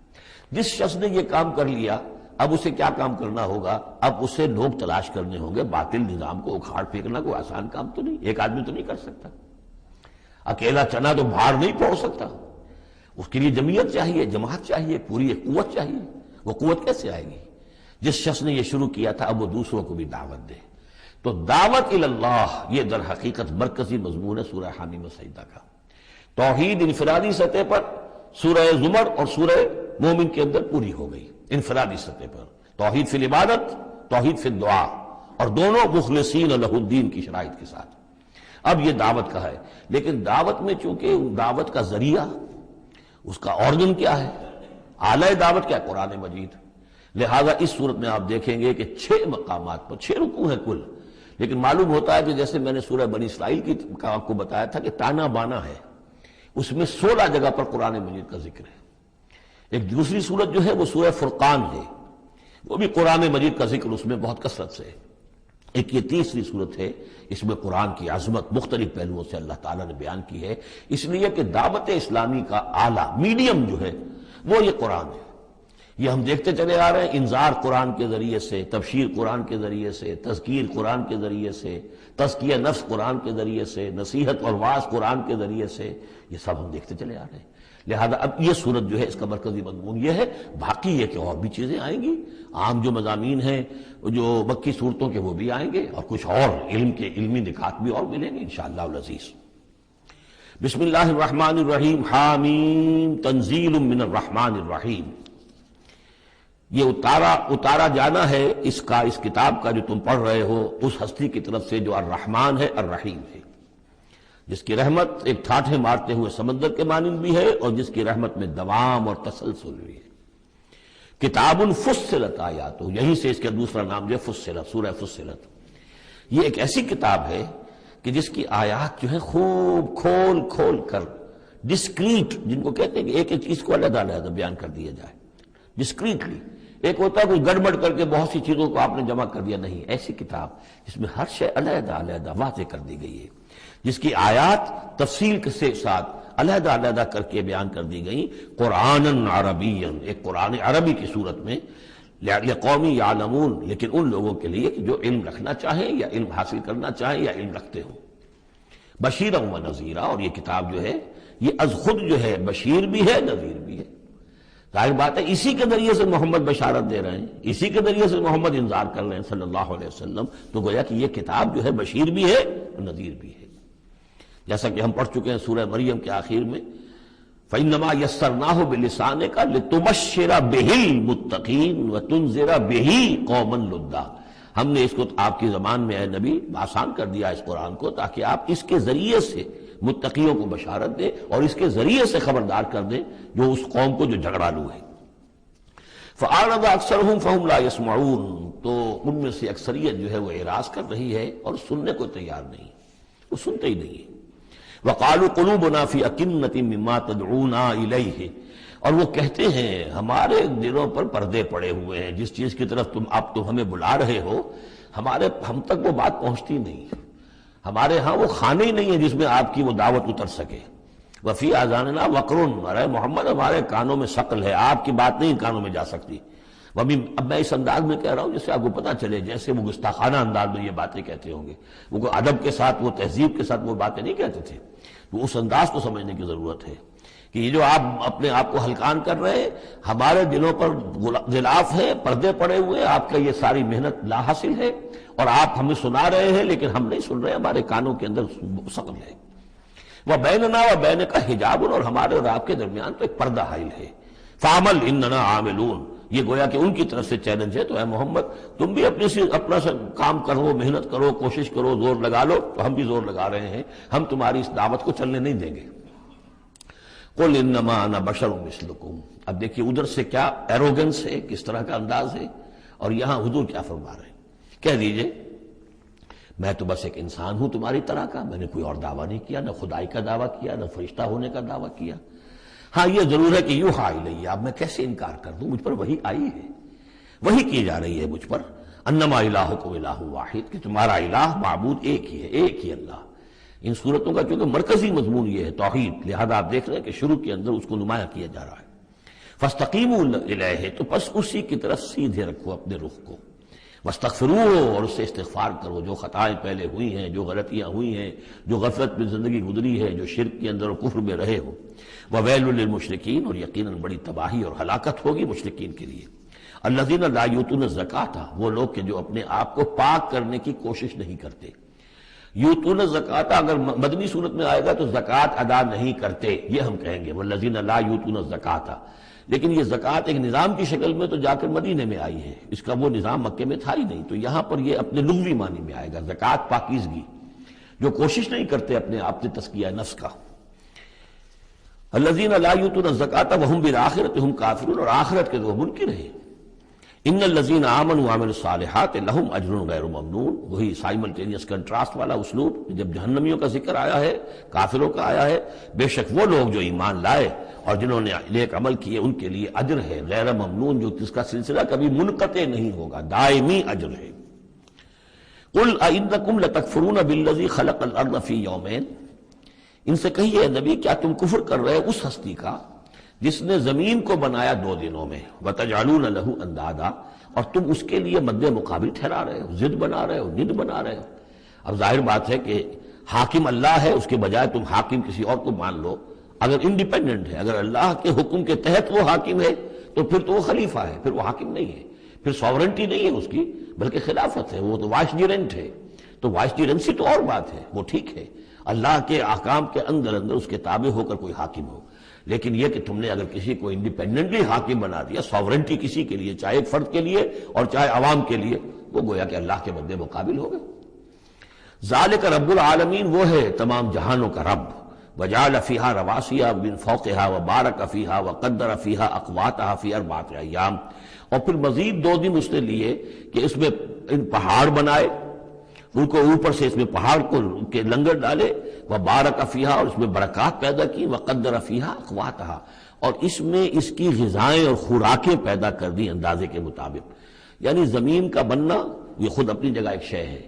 جس شخص نے یہ کام کر لیا، اب اسے کیا کام کرنا ہوگا؟ اب اسے لوگ تلاش کرنے ہوں گے. باطل نظام کو اکھاڑ پھینکنا کوئی آسان کام تو نہیں، ایک آدمی تو نہیں کر سکتا. اکیلا چنا تو بھاڑ نہیں پھوڑ سکتا، اس کے لیے جمعیت چاہیے، جماعت چاہیے، پوری ایک قوت چاہیے. وہ قوت کیسے آئے گی؟ جس شخص نے یہ شروع کیا تھا اب وہ دوسروں کو بھی دعوت دے. تو دعوت اللہ یہ در حقیقت مرکزی مضمون ہے سورہ حامیم سجدہ کا. توحید انفرادی سطح پر سورہ زمر اور سورہ مومن کے اندر پوری ہو گئی. انفرادی سطح پر توحید فی العبادت، توحید فی الدعا، اور دونوں مخلصین لہ الدین کی شرائط کے ساتھ. اب یہ دعوت کا ہے، لیکن دعوت میں چونکہ دعوت کا ذریعہ، اس کا آرگن کیا ہے، آلہ دعوت کیا ہے؟ قرآن مجید. لہذا اس صورت میں آپ دیکھیں گے کہ 6 مقامات پر 6 رکوع ہیں کل، لیکن معلوم ہوتا ہے کہ جیسے میں نے سورہ بنی اسرائیل کی آپ کو بتایا تھا کہ تانا بانا ہے، اس میں 16 جگہ پر قرآن مجید کا ذکر ہے. ایک دوسری صورت جو ہے وہ سورہ فرقان ہے، وہ بھی قرآن مجید کا ذکر اس میں بہت کثرت سے ہے. ایک یہ تیسری صورت ہے، اس میں قرآن کی عظمت مختلف پہلوؤں سے اللہ تعالیٰ نے بیان کی ہے، اس لیے کہ دعوت اسلامی کا اعلیٰ میڈیم جو ہے وہ یہ قرآن ہے. یہ ہم دیکھتے چلے آ رہے ہیں، انذار قرآن کے ذریعے سے، تبشیر قرآن کے ذریعے سے، تذکیر قرآن کے ذریعے سے، تزکیہ نفس قرآن کے ذریعے سے، نصیحت اور واعظ قرآن کے ذریعے سے، یہ سب ہم دیکھتے چلے آ رہے ہیں. لہذا اب یہ صورت جو ہے اس کا مرکزی مضمون یہ ہے. باقی یہ کہ اور بھی چیزیں آئیں گی، عام جو مضامین ہیں جو مکی صورتوں کے وہ بھی آئیں گے، اور کچھ اور علم کے علمی نکات بھی اور ملیں گے انشاءاللہ العزیز. بسم اللہ الرحمن الرحیم. حامیم تنزیل من الرحمن الرحیم. یہ اتارا جانا ہے اس کتاب کا جو تم پڑھ رہے ہو اس ہستی کی طرف سے جو الرحمن ہے، الرحیم ہے، جس کی رحمت ایک ٹھاٹھے مارتے ہوئے سمندر کے مانند بھی ہے اور جس کی رحمت میں دوام اور تسلسل بھی ہے. کتاب فصلت آیاتہ، یہیں سے اس کا دوسرا نام جو ہے فصلت، سورہ فصلت. یہ ایک ایسی کتاب ہے کہ جس کی آیات جو ہے خوب کھول کھول کر ڈسکریٹ، جن کو کہتے ہیں کہ ایک ایک چیز کو علیحدہ علیحدہ بیان کر دیا جائے ڈسکریٹلی. ایک ہوتا ہے کچھ گڑبڑ کر کے بہت سی چیزوں کو آپ نے جمع کر دیا، نہیں، ایسی کتاب جس میں ہر شے علیحدہ علیحدہ واضح کر دی گئی ہے، جس کی آیات تفصیل کے ساتھ علیحدہ علیحدہ کر کے بیان کر دی گئی. قرآن عربی، ایک قرآن عربی کی صورت میں، لقومی یعلمون، لیکن ان لوگوں کے لیے کہ جو علم رکھنا چاہیں یا علم حاصل کرنا چاہیں یا علم رکھتے ہوں. بشیرا و نذیرا، اور یہ کتاب جو ہے یہ از خود جو ہے بشیر بھی ہے، نذیر بھی ہے. ظاہر بات ہے اسی کے ذریعے سے محمد بشارت دے رہے ہیں، اسی کے ذریعے سے محمد انذار کر رہے ہیں صلی اللہ علیہ وسلم. تو گویا کہ یہ کتاب جو ہے بشیر بھی ہے اور نذیر بھی ہے. جیسا کہ ہم پڑھ چکے ہیں سورہ مریم کے آخر میں، فَإِنَّمَا يَسَّرْنَاهُ بِلِسَانِكَ لِتُبَشِّرَ بِهِ الْمُتَّقِينَ وَتُنذِرَ بِهِ قَوْمًا لُدًّا. ہم نے اس کو آپ کی زبان میں اے نبی آسان کر دیا اس قرآن کو، تاکہ آپ اس کے ذریعے سے متقیوں کو بشارت دیں اور اس کے ذریعے سے خبردار کر دیں جو اس قوم کو جو جھگڑالو ہے. فَأَعْرَضَ أَكْثَرُهُمْ فَهُمْ لَا يَسْمَعُونَ. تو ان میں سے اکثریت جو ہے وہ اعراض کر رہی ہے اور سننے کو تیار نہیں، وہ سنتے ہی نہیں ہے. وَقَالُوا قُلُوبُنَا فِي أَكِنَّةٍ مِّمَّا تَدْعُونَا إِلَيْهِ. اور وہ کہتے ہیں ہمارے دلوں پر پردے پڑے ہوئے ہیں، جس چیز کی طرف تم ہمیں بلا رہے ہو ہم تک وہ بات پہنچتی نہیں. ہمارے ہاں وہ خانے ہی نہیں ہے جس میں آپ کی وہ دعوت اتر سکے. وفی آذاننا وقرن، ارے محمد ہمارے کانوں میں ثقل ہے، آپ کی بات نہیں کانوں میں جا سکتی. اب میں اس انداز میں کہہ رہا ہوں جس سے آپ کو پتہ چلے، جیسے وہ گستاخانہ انداز میں یہ باتیں کہتے ہوں گے، وہ کوئی ادب کے ساتھ، وہ تہذیب کے ساتھ وہ باتیں نہیں کہتے تھے. تو اس انداز کو سمجھنے کی ضرورت ہے کہ یہ جو آپ اپنے آپ کو ہلکان کر رہے ہیں، ہمارے دلوں پر غلاف ہے، پردے پڑے ہوئے ہیں، آپ کا یہ ساری محنت لا حاصل ہے، اور آپ ہمیں سنا رہے ہیں لیکن ہم نہیں سن رہے، ہمارے کانوں کے اندر ثقل ہے. وہ بیننا و بین کا حجاب، اور ہمارے اور آپ کے درمیان تو ایک پردہ حائل ہے. فعمل اننا عاملون، یہ گویا کہ ان کی طرف سے چیلنج ہے. تو اے محمد تم بھی اپنا کام کرو، محنت کرو، کوشش کرو، زور لگا لو. تو ہم بھی زور لگا رہے ہیں، ہم تمہاری اس دعوت کو چلنے نہیں دیں گے. قل انما انا بشر مثلکم. اب دیکھیے ادھر سے کیا ایروگنس ہے، کس طرح کا انداز ہے، اور یہاں حضور کیا فرما رہے ہیں. کہہ دیجئے میں تو بس ایک انسان ہوں تمہاری طرح کا، میں نے کوئی اور دعویٰ نہیں کیا، نہ خدائی کا دعویٰ کیا، نہ فرشتہ ہونے کا دعویٰ کیا. ہاں یہ ضرور ہے کہ یوحیٰ الیہ، اب میں کیسے انکار کر دوں، مجھ پر وحی آئی ہے، وحی کی جا رہی ہے مجھ پر. انما الہکم الہ واحد، کہ تمہارا الہ معبود ایک ہی ہے، ایک ہی اللہ. ان صورتوں کا چونکہ مرکزی مضمون یہ ہے توحید، لہذا آپ دیکھ رہے ہیں کہ شروع کے اندر اس کو نمایاں کیا جا رہا ہے. فاستقیموا الیہ، تو بس اسی کی طرف سیدھے رکھو اپنے رخ کو. واستغفروہ، اور اس سے استغفار کرو، جو خطائیں پہلے ہوئی ہیں، جو غلطیاں ہوئی ہیں، جو غفلت میں زندگی گزری ہے، جو شرک کے اندر اور کفر میں رہے ہو. وویل للمشرکین، اور یقیناً بڑی تباہی اور ہلاکت ہوگی مشرکین کے لیے. الذین لا یؤتون الزکاۃ، وہ لوگ کہ جو اپنے آپ کو پاک کرنے کی کوشش نہیں کرتے. یؤتون الزکاۃ اگر مدنی صورت میں آئے گا تو زکوٰۃ ادا نہیں کرتے، یہ ہم کہیں گے والذین لا یؤتون الزکاۃ. لیکن یہ زکوٰۃ ایک نظام کی شکل میں تو جا کر مدینے میں آئی ہے، اس کا وہ نظام مکے میں تھا ہی نہیں. تو یہاں پر یہ اپنے لغوی معنی میں آئے گا، زکوٰۃ پاکیزگی، جو کوشش نہیں کرتے اپنے آپ سے تزکیہ نفس کا. الذین لا یؤتون الزکاۃ وہم بالآخرۃ ہم کافرون، اور آخرت کے وہ منکر ہیں. ان الذین آمنوا وعملوا الصالحات لہم اجر غیر ممنون. وہی سائملٹینیس کنٹراسٹ والا اسلوب، جب جہنمیوں کا ذکر آیا ہے، کافروں کا آیا ہے. بے شک وہ لوگ جو ایمان لائے اور جنہوں نے نیک عمل کیے ان کے لیے اجر ہے غیر ممنون، جو جس کا سلسلہ کبھی منقطع نہیں ہوگا، دائمی اجر ہے. قل ائنکم لتکفرون بالذی خلق الارض فی یومین، ان سے کہیے نبی کیا تم کفر کر رہے اس ہستی کا جس نے زمین کو بنایا 2 دنوں میں. وتجعلون لہ اندادا، اور تم اس کے لیے مد مقابل ٹھہرا رہے ہو، ضد بنا رہے ہو، ند بنا رہے ہو. اب ظاہر بات ہے کہ حاکم اللہ ہے، اس کے بجائے تم حاکم کسی اور کو مان لو. اگر انڈیپینڈنٹ ہے، اگر اللہ کے حکم کے تحت وہ حاکم ہے تو پھر تو وہ خلیفہ ہے، پھر وہ حاکم نہیں ہے، پھر ساورنٹی نہیں ہے اس کی بلکہ خلافت ہے، وہ تو وائس ڈیرنٹ ہے. تو وائس ڈیرنسی تو اور بات ہے، وہ ٹھیک ہے، اللہ کے احکام کے اندر اس کے تابع ہو کر کوئی حاکم ہو. لیکن یہ کہ تم نے اگر کسی کو انڈیپینڈنٹلی حاکم بنا دیا، ساورنٹی کسی کے لیے، چاہے ایک فرد کے لیے اور چاہے عوام کے لیے، وہ گویا کہ اللہ کے مد مقابل ہو گئے. ذالک رب العالمین، وہ ہے تمام جہانوں کا رب. وجعل فیہا رواسیٰ من فوقہا وبارک فیہا وقدر فیہا اقواتہا فی 4 ایام. اور پھر مزید 2 دن اس نے لیے کہ اس میں ان پہاڑ بنائے، ان کو اوپر سے اس میں پہاڑ کو کے لنگر ڈالے. وبارک فیہا، اور اس میں برکات پیدا کی. وقدر فیہا اقواتہا، اور اس میں اس کی غذائیں اور خوراکیں پیدا کر دی اندازے کے مطابق. یعنی زمین کا بننا یہ خود اپنی جگہ ایک شے ہے،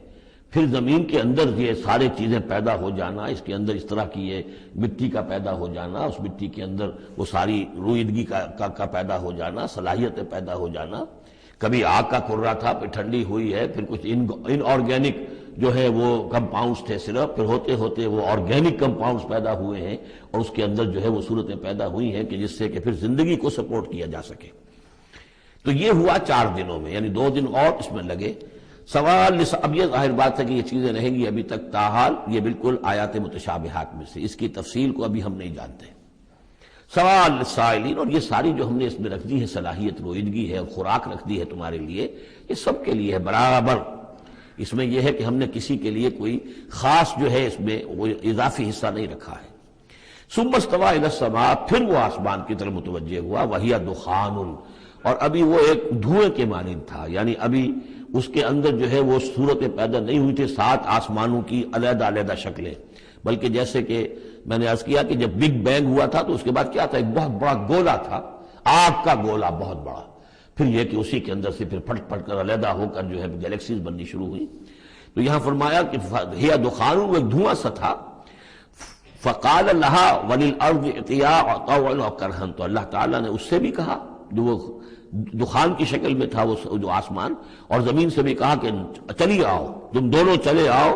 پھر زمین کے اندر یہ سارے چیزیں پیدا ہو جانا، اس کے اندر اس طرح کی یہ مٹی کا پیدا ہو جانا، اس مٹی کے اندر وہ ساری روئیدگی کا پیدا ہو جانا، صلاحیتیں پیدا ہو جانا. کبھی آگ کا کرا تھا، پھر ٹھنڈی ہوئی ہے، پھر کچھ ان آرگینک جو ہے وہ کمپاؤنڈز تھے صرف، پھر ہوتے ہوتے وہ آرگینک کمپاؤنڈز پیدا ہوئے ہیں، اور اس کے اندر جو ہے وہ صورتیں پیدا ہوئی ہیں کہ جس سے کہ پھر زندگی کو سپورٹ کیا جا سکے. تو یہ ہوا 4 دنوں میں، یعنی 2 دن اور اس میں لگے. سوال، اب یہ ظاہر بات ہے کہ یہ چیزیں رہیں گی ابھی تک، تاحال یہ بالکل آیات متشابہات میں سے، اس کی تفصیل کو ابھی ہم نہیں جانتے. سوال للسائلین، اور یہ ساری جو ہم نے اس میں رکھ دی ہے صلاحیت، روئیدگی ہے اور خوراک رکھ دی ہے تمہارے لیے، یہ سب کے لیے ہے برابر. اس میں یہ ہے کہ ہم نے کسی کے لیے کوئی خاص جو ہے اس میں وہ اضافی حصہ نہیں رکھا ہے. ثم استوى الى السماء، پھر وہ آسمان کی طرف متوجہ ہوا. وہی دخان، اور ابھی وہ ایک دھوئیں کے مانند تھا، یعنی ابھی اس کے اندر جو ہے وہ صورتیں پیدا نہیں ہوئی تھی 7 آسمانوں کی علیحدہ علیحدہ شکلیں، بلکہ جیسے کہ میں نے عرض کیا کہ جب بگ بینگ ہوا تھا تو اس کے بعد کیا تھا، ایک بہت بڑا گولا تھا، آگ کا گولا بہت بڑا. پھر یہ کہ اسی کے اندر سے پھر پھٹ پھٹ کر علیحدہ ہو کر جو ہے گیلیکسیز بننی شروع ہوئی. تو یہاں فرمایا کہ ہی دخان، وہ ایک دھواں سا تھا، فقال لہا وللارض ائتیا طوعا و کرہا، تو اللہ تعالیٰ نے اس سے بھی کہا جو وہ دخان کی شکل میں تھا وہ جو آسمان، اور زمین سے بھی کہا کہ چلی آؤ، تم دونوں چلے آؤ،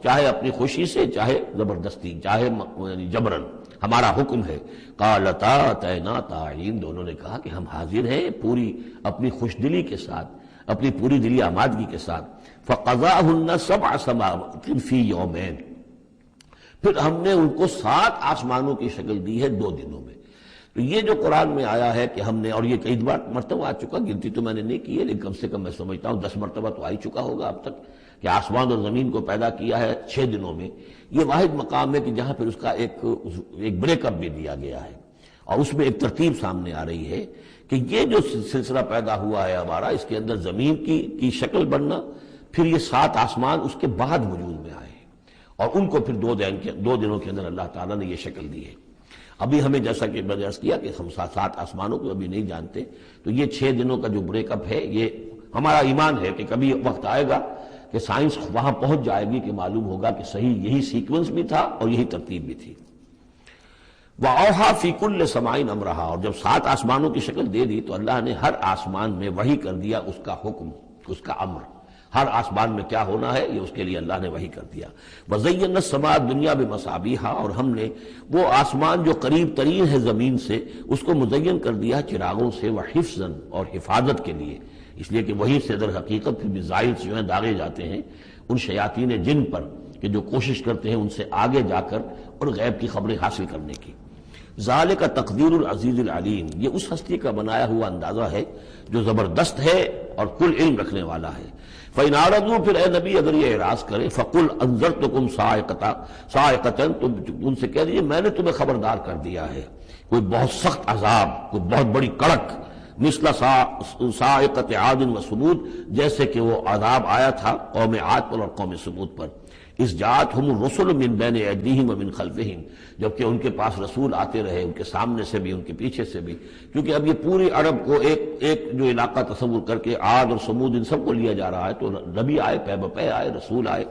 چاہے اپنی خوشی سے، چاہے زبردستی، چاہے یعنی جبرن، ہمارا حکم ہے۔ قالتا اتینا طاعین، دونوں نے کہا کہ ہم حاضر ہیں پوری اپنی خوش دلی کے ساتھ، اپنی پوری دلی آمادگی کے ساتھ۔ فقضاہن سبع سماوات فی یومین، پھر ہم نے ان کو 7 آسمانوں کی شکل دی ہے 2 دنوں میں۔ تو یہ جو قرآن میں آیا ہے کہ ہم نے، اور یہ کئی مرتبہ آ چکا، گنتی تو میں نے نہیں کی ہے لیکن کم سے کم میں سمجھتا ہوں 10 مرتبہ تو آ ہی چکا ہوگا اب تک، کہ آسمان اور زمین کو پیدا کیا ہے 6 دنوں میں۔ یہ واحد مقام ہے کہ جہاں پھر اس کا ایک بریک اپ بھی دیا گیا ہے، اور اس میں ایک ترتیب سامنے آ رہی ہے کہ یہ جو سلسلہ پیدا ہوا ہے ہمارا، اس کے اندر زمین کی شکل بننا، پھر یہ 7 آسمان اس کے بعد وجود میں آئے، اور ان کو پھر 2 دنوں کے اندر اللہ تعالیٰ نے یہ شکل دی ہے۔ ابھی ہمیں جیسا کہ میں نے عرض کیا کہ ہم 7 آسمانوں کو ابھی نہیں جانتے، تو یہ 6 دنوں کا جو بریک اپ ہے، یہ ہمارا ایمان ہے کہ کبھی وقت آئے گا کہ سائنس وہاں پہنچ جائے گی کہ معلوم ہوگا کہ صحیح یہی سیکوینس بھی تھا اور یہی ترتیب بھی تھی۔ وَأَوْحَىٰ فِي كُلِّ سَمَاءٍ أَمْرَهَا، اور جب 7 آسمانوں کی شکل دے دی تو اللہ نے ہر آسمان میں وحی کر دیا اس کا حکم، اس کا امر، ہر آسمان میں کیا ہونا ہے یہ اس کے لیے اللہ نے وحی کر دیا۔ وَزَيَّنَّا السَّمَاءَ الدُّنْيَا بِمَصَابِيحَ، اور ہم نے وہ آسمان جو قریب ترین ہے زمین سے اس کو مزین کر دیا چراغوں سے، وحفظاً، اور حفاظت کے لیے، اس لیے کہ وہی سے در حقیقت پھر بھی زائل جو ہیں داغے جاتے ہیں ان شیاطین جن پر کہ جو کوشش کرتے ہیں ان سے آگے جا کر اور غیب کی خبریں حاصل کرنے کی۔ ذالک تقدیر العزیز العلیم، یہ اس ہستی کا بنایا ہوا اندازہ ہے جو زبردست ہے اور کل علم رکھنے والا ہے۔ فَإِنْ أَعْرَضُوا، پھر اے نبی اگر یہ اعراض کرے، فَقُلْ أَنذَرْتُكُمْ صَاعِقَةً، تو ان سے کہہ دیجیے میں نے تمہیں خبردار کر دیا ہے کوئی بہت سخت عذاب، کوئی بہت بڑی کڑک، مثل صاعقۃ عاد و ثمود، جیسے کہ وہ عذاب آیا تھا قوم عاد پر اور قوم ثمود پر۔ اذ جاءتهم الرسل من بین ایدیہم ومن خلفہم، جبکہ ان کے پاس رسول آتے رہے ان کے سامنے سے بھی ان کے پیچھے سے بھی، کیونکہ اب یہ پوری عرب کو ایک جو علاقہ تصور کر کے عاد اور ثمود ان سب کو لیا جا رہا ہے، تو نبی آئے، پے بپے آئے، رسول آئے۔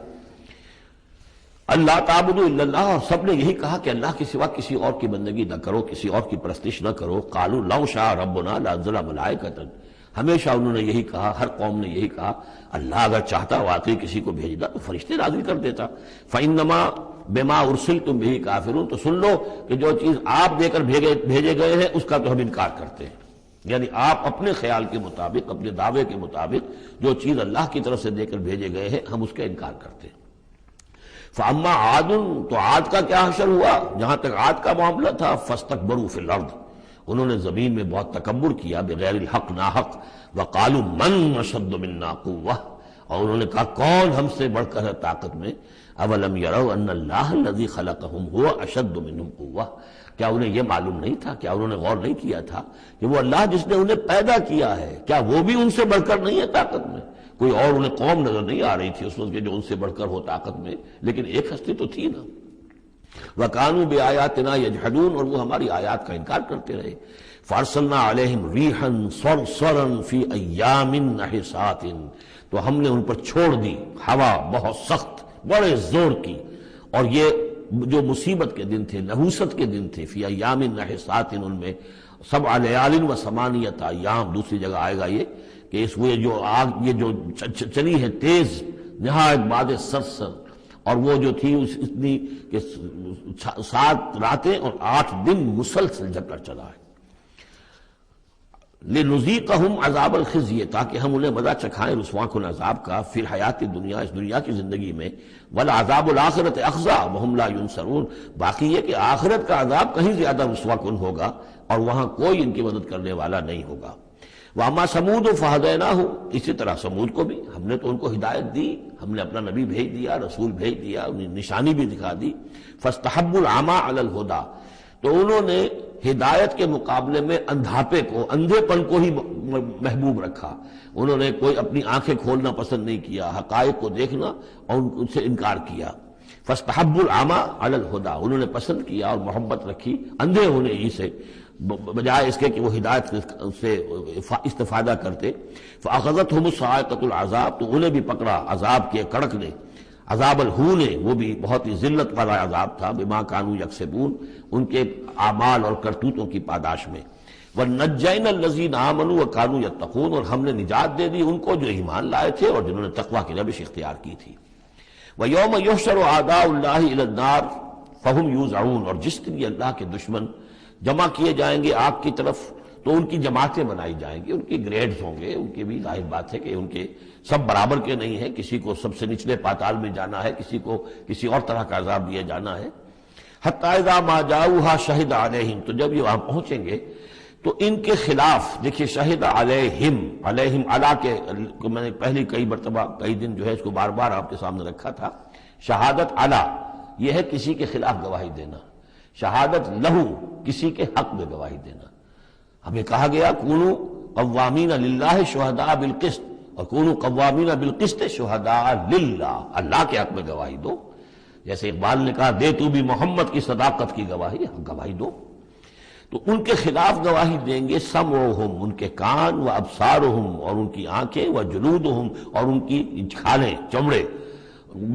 اللہ تعبدوا الا اللہ، اور سب نے یہی کہا کہ اللہ کے سوا کسی اور کی بندگی نہ کرو، کسی اور کی پرستش نہ کرو۔ قالوا لو شاء ربنا لانزل ملائکۃ، ہمیشہ انہوں نے یہی کہا، ہر قوم نے یہی کہا اللہ اگر چاہتا واقعی کسی کو بھیجتا تو فرشتے نازل کر دیتا۔ فإنما بما ارسلتم به کافرون، تو سن لو کہ جو چیز آپ دے کر بھیجے گئے ہیں اس کا تو ہم انکار کرتے ہیں، یعنی آپ اپنے خیال کے مطابق، اپنے دعوے کے مطابق جو چیز اللہ کی طرف سے دے کر بھیجے گئے ہیں ہم اس کا انکار کرتے ہیں۔ فاما عاد، تو عاد کا کیا حشر ہوا؟ جہاں تک عاد کا معاملہ تھا، فاستکبروا فی الارض، انہوں نے زمین میں بہت تکبر کیا بغیر الحق، ناحق۔ وقالوا من اشد منا قوہ، اور انہوں نے کہا کون ہم سے بڑھ کر ہے طاقت میں۔ اولم یروا ان اللہ الذی خلقہم هو اشد منہم قوہ، کیا انہیں یہ معلوم نہیں تھا، کیا انہوں نے غور نہیں کیا تھا کہ وہ اللہ جس نے انہیں پیدا کیا ہے، کیا وہ بھی ان سے بڑھ کر نہیں ہے طاقت میں؟ کوئی اور انہیں قوم نظر نہیں آ رہی تھی اس وقت جو ان سے بڑھ کر ہو طاقت میں، لیکن ایک ہستی تو تھی نا۔ وَكَانُوا بِآيَاتِنَا يَجْحَدُونَ، اور وہ ہماری آیات کا انکار کرتے رہے۔ فَأَرْسَلْنَا عَلَيْهِمْ رِيحًا صَرْصَرًا فِي أَيَّامٍ نَحِسَاتٍ، تو ہم نے ان پر چھوڑ دی ہوا بہت سخت، بڑے زور کی، اور یہ جو مصیبت کے دن تھے، نحوست کے دن تھے، فی ایام نحسات، ان میں 7 لیال و 8 ایام، دوسری جگہ آئے گا یہ کہ اس وہ جو آگ یہ جو چلی ہے تیز نہایت باد سرسر، اور وہ جو تھی اتنی کہ 7 راتیں اور 8 دن مسلسل جھکڑ چلا ہے۔ لِنُذِيقَهُمْ عَذَابَ الْخِزْيِ، تاکہ ہم انہیں مزہ چکھائیں رسوا کن عذاب کا، فی الحیات دنیا، اس دنیا کی زندگی میں، وَالْعَذَابُ الْآخِرَةِ أَخْزَىٰ وَهُمْ لَا يُنصَرُونَ، باقی یہ کہ آخرت کا عذاب کہیں زیادہ رسوا کن ہوگا اور وہاں کوئی ان کی مدد کرنے والا نہیں ہوگا۔ وَأَمَّا ثَمُودُ فَهَدَيْنَاهُمْ، اسی طرح سمود کو بھی ہم نے تو ان کو ہدایت دی، ہم نے اپنا نبی بھیج دیا، رسول بھیج دیا، انہیں نشانی بھی دکھا دی۔ فَاسْتَحَبُّوا الْعَمَىٰ عَلَى الْهُدَىٰ، تو انہوں نے ہدایت کے مقابلے میں اندھاپے کو، اندھے پن کو ہی محبوب رکھا، انہوں نے کوئی اپنی آنکھیں کھولنا پسند نہیں کیا، حقائق کو دیکھنا اور ان سے انکار کیا۔ فَاسْتَحَبُّوا الْعَمَىٰ عَلَى الْهُدَىٰ، انہوں نے پسند کیا اور محبت رکھی اندھے ہونے ہی سے، بجائے اس کے کہ وہ ہدایت سے استفادہ کرتے۔ فَأَخَذَتْهُمُ الصَّاعِقَةُ الْعَذَابُ، تو انہیں بھی پکڑا عذاب کے کڑک نے، عذاب الہون وہ بھی بہت ہی ذلت والا عذاب تھا، بما کانوا یکسبون، ان کے اعمال اور کرتوتوں کی پاداش میں۔ وَنَجَّيْنَا الَّذِينَ آمَنُوا وَكَانُوا يَتَّقُونَ، اور ہم نے نجات دے دی ان کو جو ایمان لائے تھے اور جنہوں نے تقویٰ کی روش اختیار کی تھی۔ وَيَوْمَ يُحْشَرُ أَعْدَاءُ اللَّهِ إِلَى النَّارِ فَهُمْ يُوزَعُونَ، اور جس دن یہ اللہ کے دشمن جمع کیے جائیں گے آگ کی طرف تو ان کی جماعتیں بنائی جائیں گی، ان کی گریڈز ہوں گے، ان کی بھی ظاہر بات ہے کہ ان کے سب برابر کے نہیں ہیں، کسی کو سب سے نچلے پاتال میں جانا ہے، کسی کو کسی اور طرح کا عذاب دیا جانا ہے۔ حتی اذا ما جاؤوها شہد علیہم، تو جب یہ وہاں پہنچیں گے تو ان کے خلاف، دیکھیے شہد علیہم، علیہم علی کے میں نے پہلی کئی مرتبہ کئی دن جو ہے اس کو بار بار آپ کے سامنے رکھا تھا، شہادت علی یہ ہے کسی کے خلاف گواہی دینا، شہادت لہو کسی کے حق میں گواہی دینا۔ ہمیں کہا گیا کونوا قوامین للہ شہداء بالقسط، اور کونوا قوامین بالقسط شہداء للہ، اللہ کے حق میں گواہی دو، جیسے اقبال نے کہا دے تو بھی محمد کی صداقت کی گواہی، گواہی دو۔ تو ان کے خلاف گواہی دیں گے سمعہم، ان کے کان، و ابصارہم، اور ان کی آنکھیں، و جلودہم، اور ان کی کھالیں چمڑے،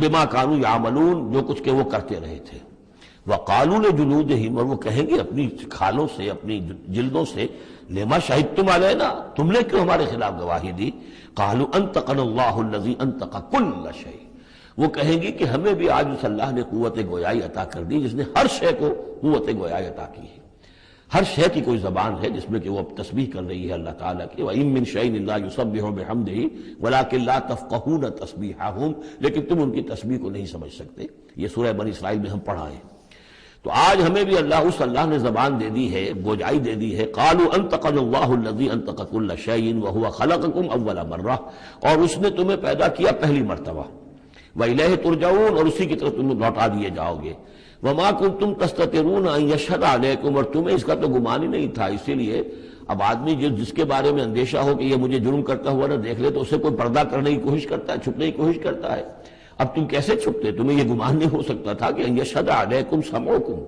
بما کانوا یعملون، جو کچھ کہ وہ کرتے رہے تھے۔ وقالوا لجلودہم، اور وہ کہیں گے اپنی کھالوں سے، اپنی جلدوں سے، لما شہدتم علینا، تم نے کیوں ہمارے خلاف گواہی دی؟ قالوا انطقنا اللہ الذی انطق کل شیء، وہ کہیں گی کہ ہمیں بھی آج اس اللہ نے قوت گویائی عطا کر دی جس نے ہر شے کو قوت گویائی عطا کی ہے۔ ہر شے کی کوئی زبان ہے جس میں کہ وہ تسبیح کر رہی ہے اللہ تعالیٰ کی، وَإِن مِّن شَيْءٍ إِلَّا يُسَبِّحُ بِحَمْدِهِ وَلَٰكِن لَّا تَفْقَهُونَ تَسْبِيحَهُمْ، لیکن تم ان کی تسبیح کو نہیں سمجھ سکتے۔ یہ سورہ بنی اسرائیل میں ہم پڑھا ہے۔ تو آج ہمیں بھی اللہ نے زبان دے دی ہے، گوجائی دے دی ہے۔ قالوا انطقنا اللہ الذی انطق کل شیء وہو خلقکم اول مرہ، اور اس نے تمہیں پیدا کیا پہلی مرتبہ، وإلیہ ترجعون، اور اسی کی طرف تم لوٹا دیے جاؤ گے۔ وما کنتم تستترون ان یشہد علیکم، اور تمہیں اس کا تو گمان ہی نہیں تھا، اسی لیے اب آدمی جس کے بارے میں اندیشہ ہو کہ یہ مجھے جرم کرتا ہوا نہ دیکھ لے تو اسے کوئی پردہ کرنے کی کوشش کرتا ہے، چھپنے کی کوشش کرتا ہے۔ اب تم کیسے چھپتے؟ تمہیں یہ گمان نہیں ہو سکتا تھا کہ ان یشہد علیکم سمعکم،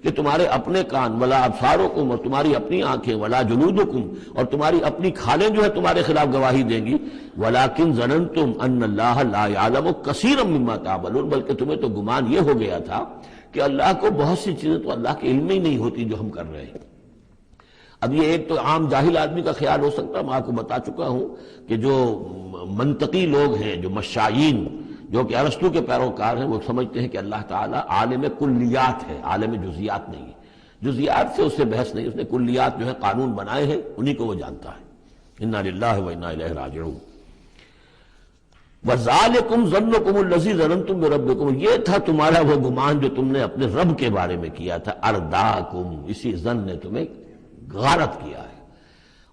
کہ تمہارے اپنے کان، ولا ابصارکم، اور تمہاری اپنی آنکھیں، ولا جلودکم، اور تمہاری اپنی کھالیں جو ہے تمہارے خلاف گواہی دیں گی۔ ولکن ظننتم ان اللہ لا یعلم کثیرا مما تعملون، بلکہ تمہیں تو گمان یہ ہو گیا تھا کہ اللہ کو بہت سی چیزیں تو اللہ کے علم میں ہی نہیں ہوتی جو ہم کر رہے ہیں۔ اب یہ ایک تو عام جاہل آدمی کا خیال ہو سکتا ہے، میں آپ کو بتا چکا ہوں کہ جو منطقی لوگ ہیں، جو مشائین، جو کہ ارسطو کے پیروکار ہیں، وہ سمجھتے ہیں کہ اللہ تعالیٰ عالم کلیات ہے، عالم جزیات نہیں ہے۔ جزیات سے اس سے بحث نہیں، اس نے کلیات جو ہے قانون بنائے ہیں، انہی کو وہ جانتا ہے۔ انا للہ و انا الیہ راجعون۔ وَذَلِكُمْ ظَنُّكُمُ الَّذِي ظَنَنْتُمْ بِرَبِّكُمْ، یہ تھا تمہارا وہ گمان جو تم نے اپنے رب کے بارے میں کیا تھا۔ ارداکم، اسی ظن نے تمہیں غارت کیا ہے۔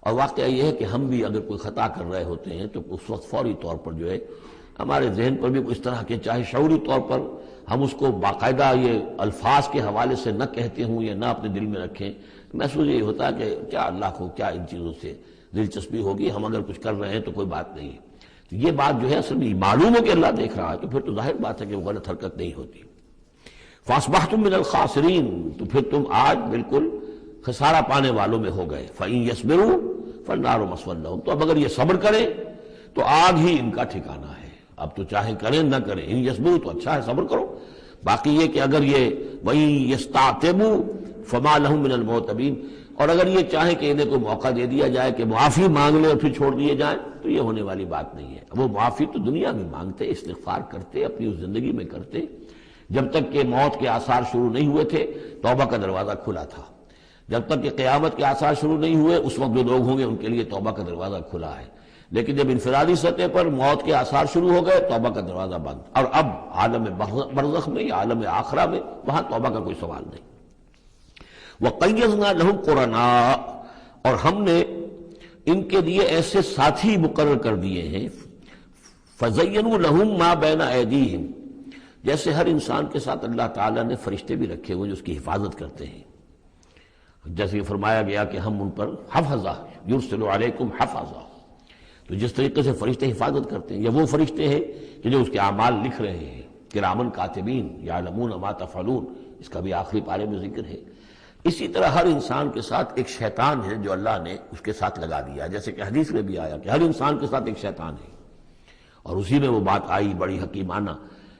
اور واقعہ یہ ہے کہ ہم بھی اگر کوئی خطا کر رہے ہوتے ہیں تو اس وقت فوری طور پر جو ہے ہمارے ذہن پر بھی اس طرح کے، چاہے شعوری طور پر ہم اس کو باقاعدہ یہ الفاظ کے حوالے سے نہ کہتے ہوں یا نہ اپنے دل میں رکھیں، محسوس یہ ہوتا ہے کہ کیا اللہ کو کیا ان چیزوں سے دلچسپی ہوگی، ہم اگر کچھ کر رہے ہیں تو کوئی بات نہیں ہے۔ تو یہ بات جو ہے اصل میں معلوم ہو کہ اللہ دیکھ رہا ہے تو پھر تو ظاہر بات ہے کہ وہ غلط حرکت نہیں ہوتی۔ فَأَصْبَحْتُم مِّنَ الْخَاسِرِينَ، تو پھر تم آج بالکل خسارہ پانے والوں میں ہو گئے۔ فَإِن يَصْبِرُوا فَالنَّارُ مَثْوًى لَّهُمْ، تو اب اگر یہ صبر کریں تو آگ ہی ان کا ٹھکانہ ہے۔ اب تو چاہے کریں نہ کریں، ان یصبروا تو اچھا ہے، صبر کرو۔ باقی یہ کہ اگر یہ وَإِن يَسْتَعْتِبُوا فَمَا لَهُم مِّنَ الْمُعْتَبِينَ، اور اگر یہ چاہیں کہ انہیں کو موقع دے دیا جائے کہ معافی مانگ لیں اور پھر چھوڑ دیے جائیں تو یہ ہونے والی بات نہیں ہے۔ وہ معافی تو دنیا میں مانگتے، استغفار کرتے، اپنی اس زندگی میں کرتے۔ جب تک کہ موت کے آثار شروع نہیں ہوئے تھے توبہ کا دروازہ کھلا تھا، جب تک کہ قیامت کے آثار شروع نہیں ہوئے اس وقت جو لوگ ہوں گے ان کے لیے توبہ کا دروازہ کھلا ہے، لیکن جب انفرادی سطح پر موت کے آثار شروع ہو گئے توبہ کا دروازہ بند، اور اب عالم برزخ میں یا عالم آخرہ میں وہاں توبہ کا کوئی سوال نہیں۔ وَقَيَّضْنَا لَهُمْ قُرَنَاءَ، اور ہم نے ان کے لیے ایسے ساتھی مقرر کر دیے ہیں، فَزَيَّنُوا لَهُم مَا بَيْنَ أَيْدِيهِمْ، جیسے ہر انسان کے ساتھ اللہ تعالیٰ نے فرشتے بھی رکھے ہوئے جو اس کی حفاظت کرتے ہیں، جیسے یہ فرمایا گیا کہ ہم ان پر حفظہ یرسل علیکم حفظہ، تو جس طریقے سے فرشتے حفاظت کرتے ہیں، یہ وہ فرشتے ہیں کہ جو اس کے اعمال لکھ رہے ہیں، کرامن کاتبین یعلمون ما تفعلون، اس کا بھی آخری پارے میں ذکر ہے۔ اسی طرح ہر انسان کے ساتھ ایک شیطان ہے جو اللہ نے اس کے ساتھ لگا دیا، جیسے کہ حدیث میں بھی آیا کہ ہر انسان کے ساتھ ایک شیطان ہے، اور اسی میں وہ بات آئی بڑی حکیمانہ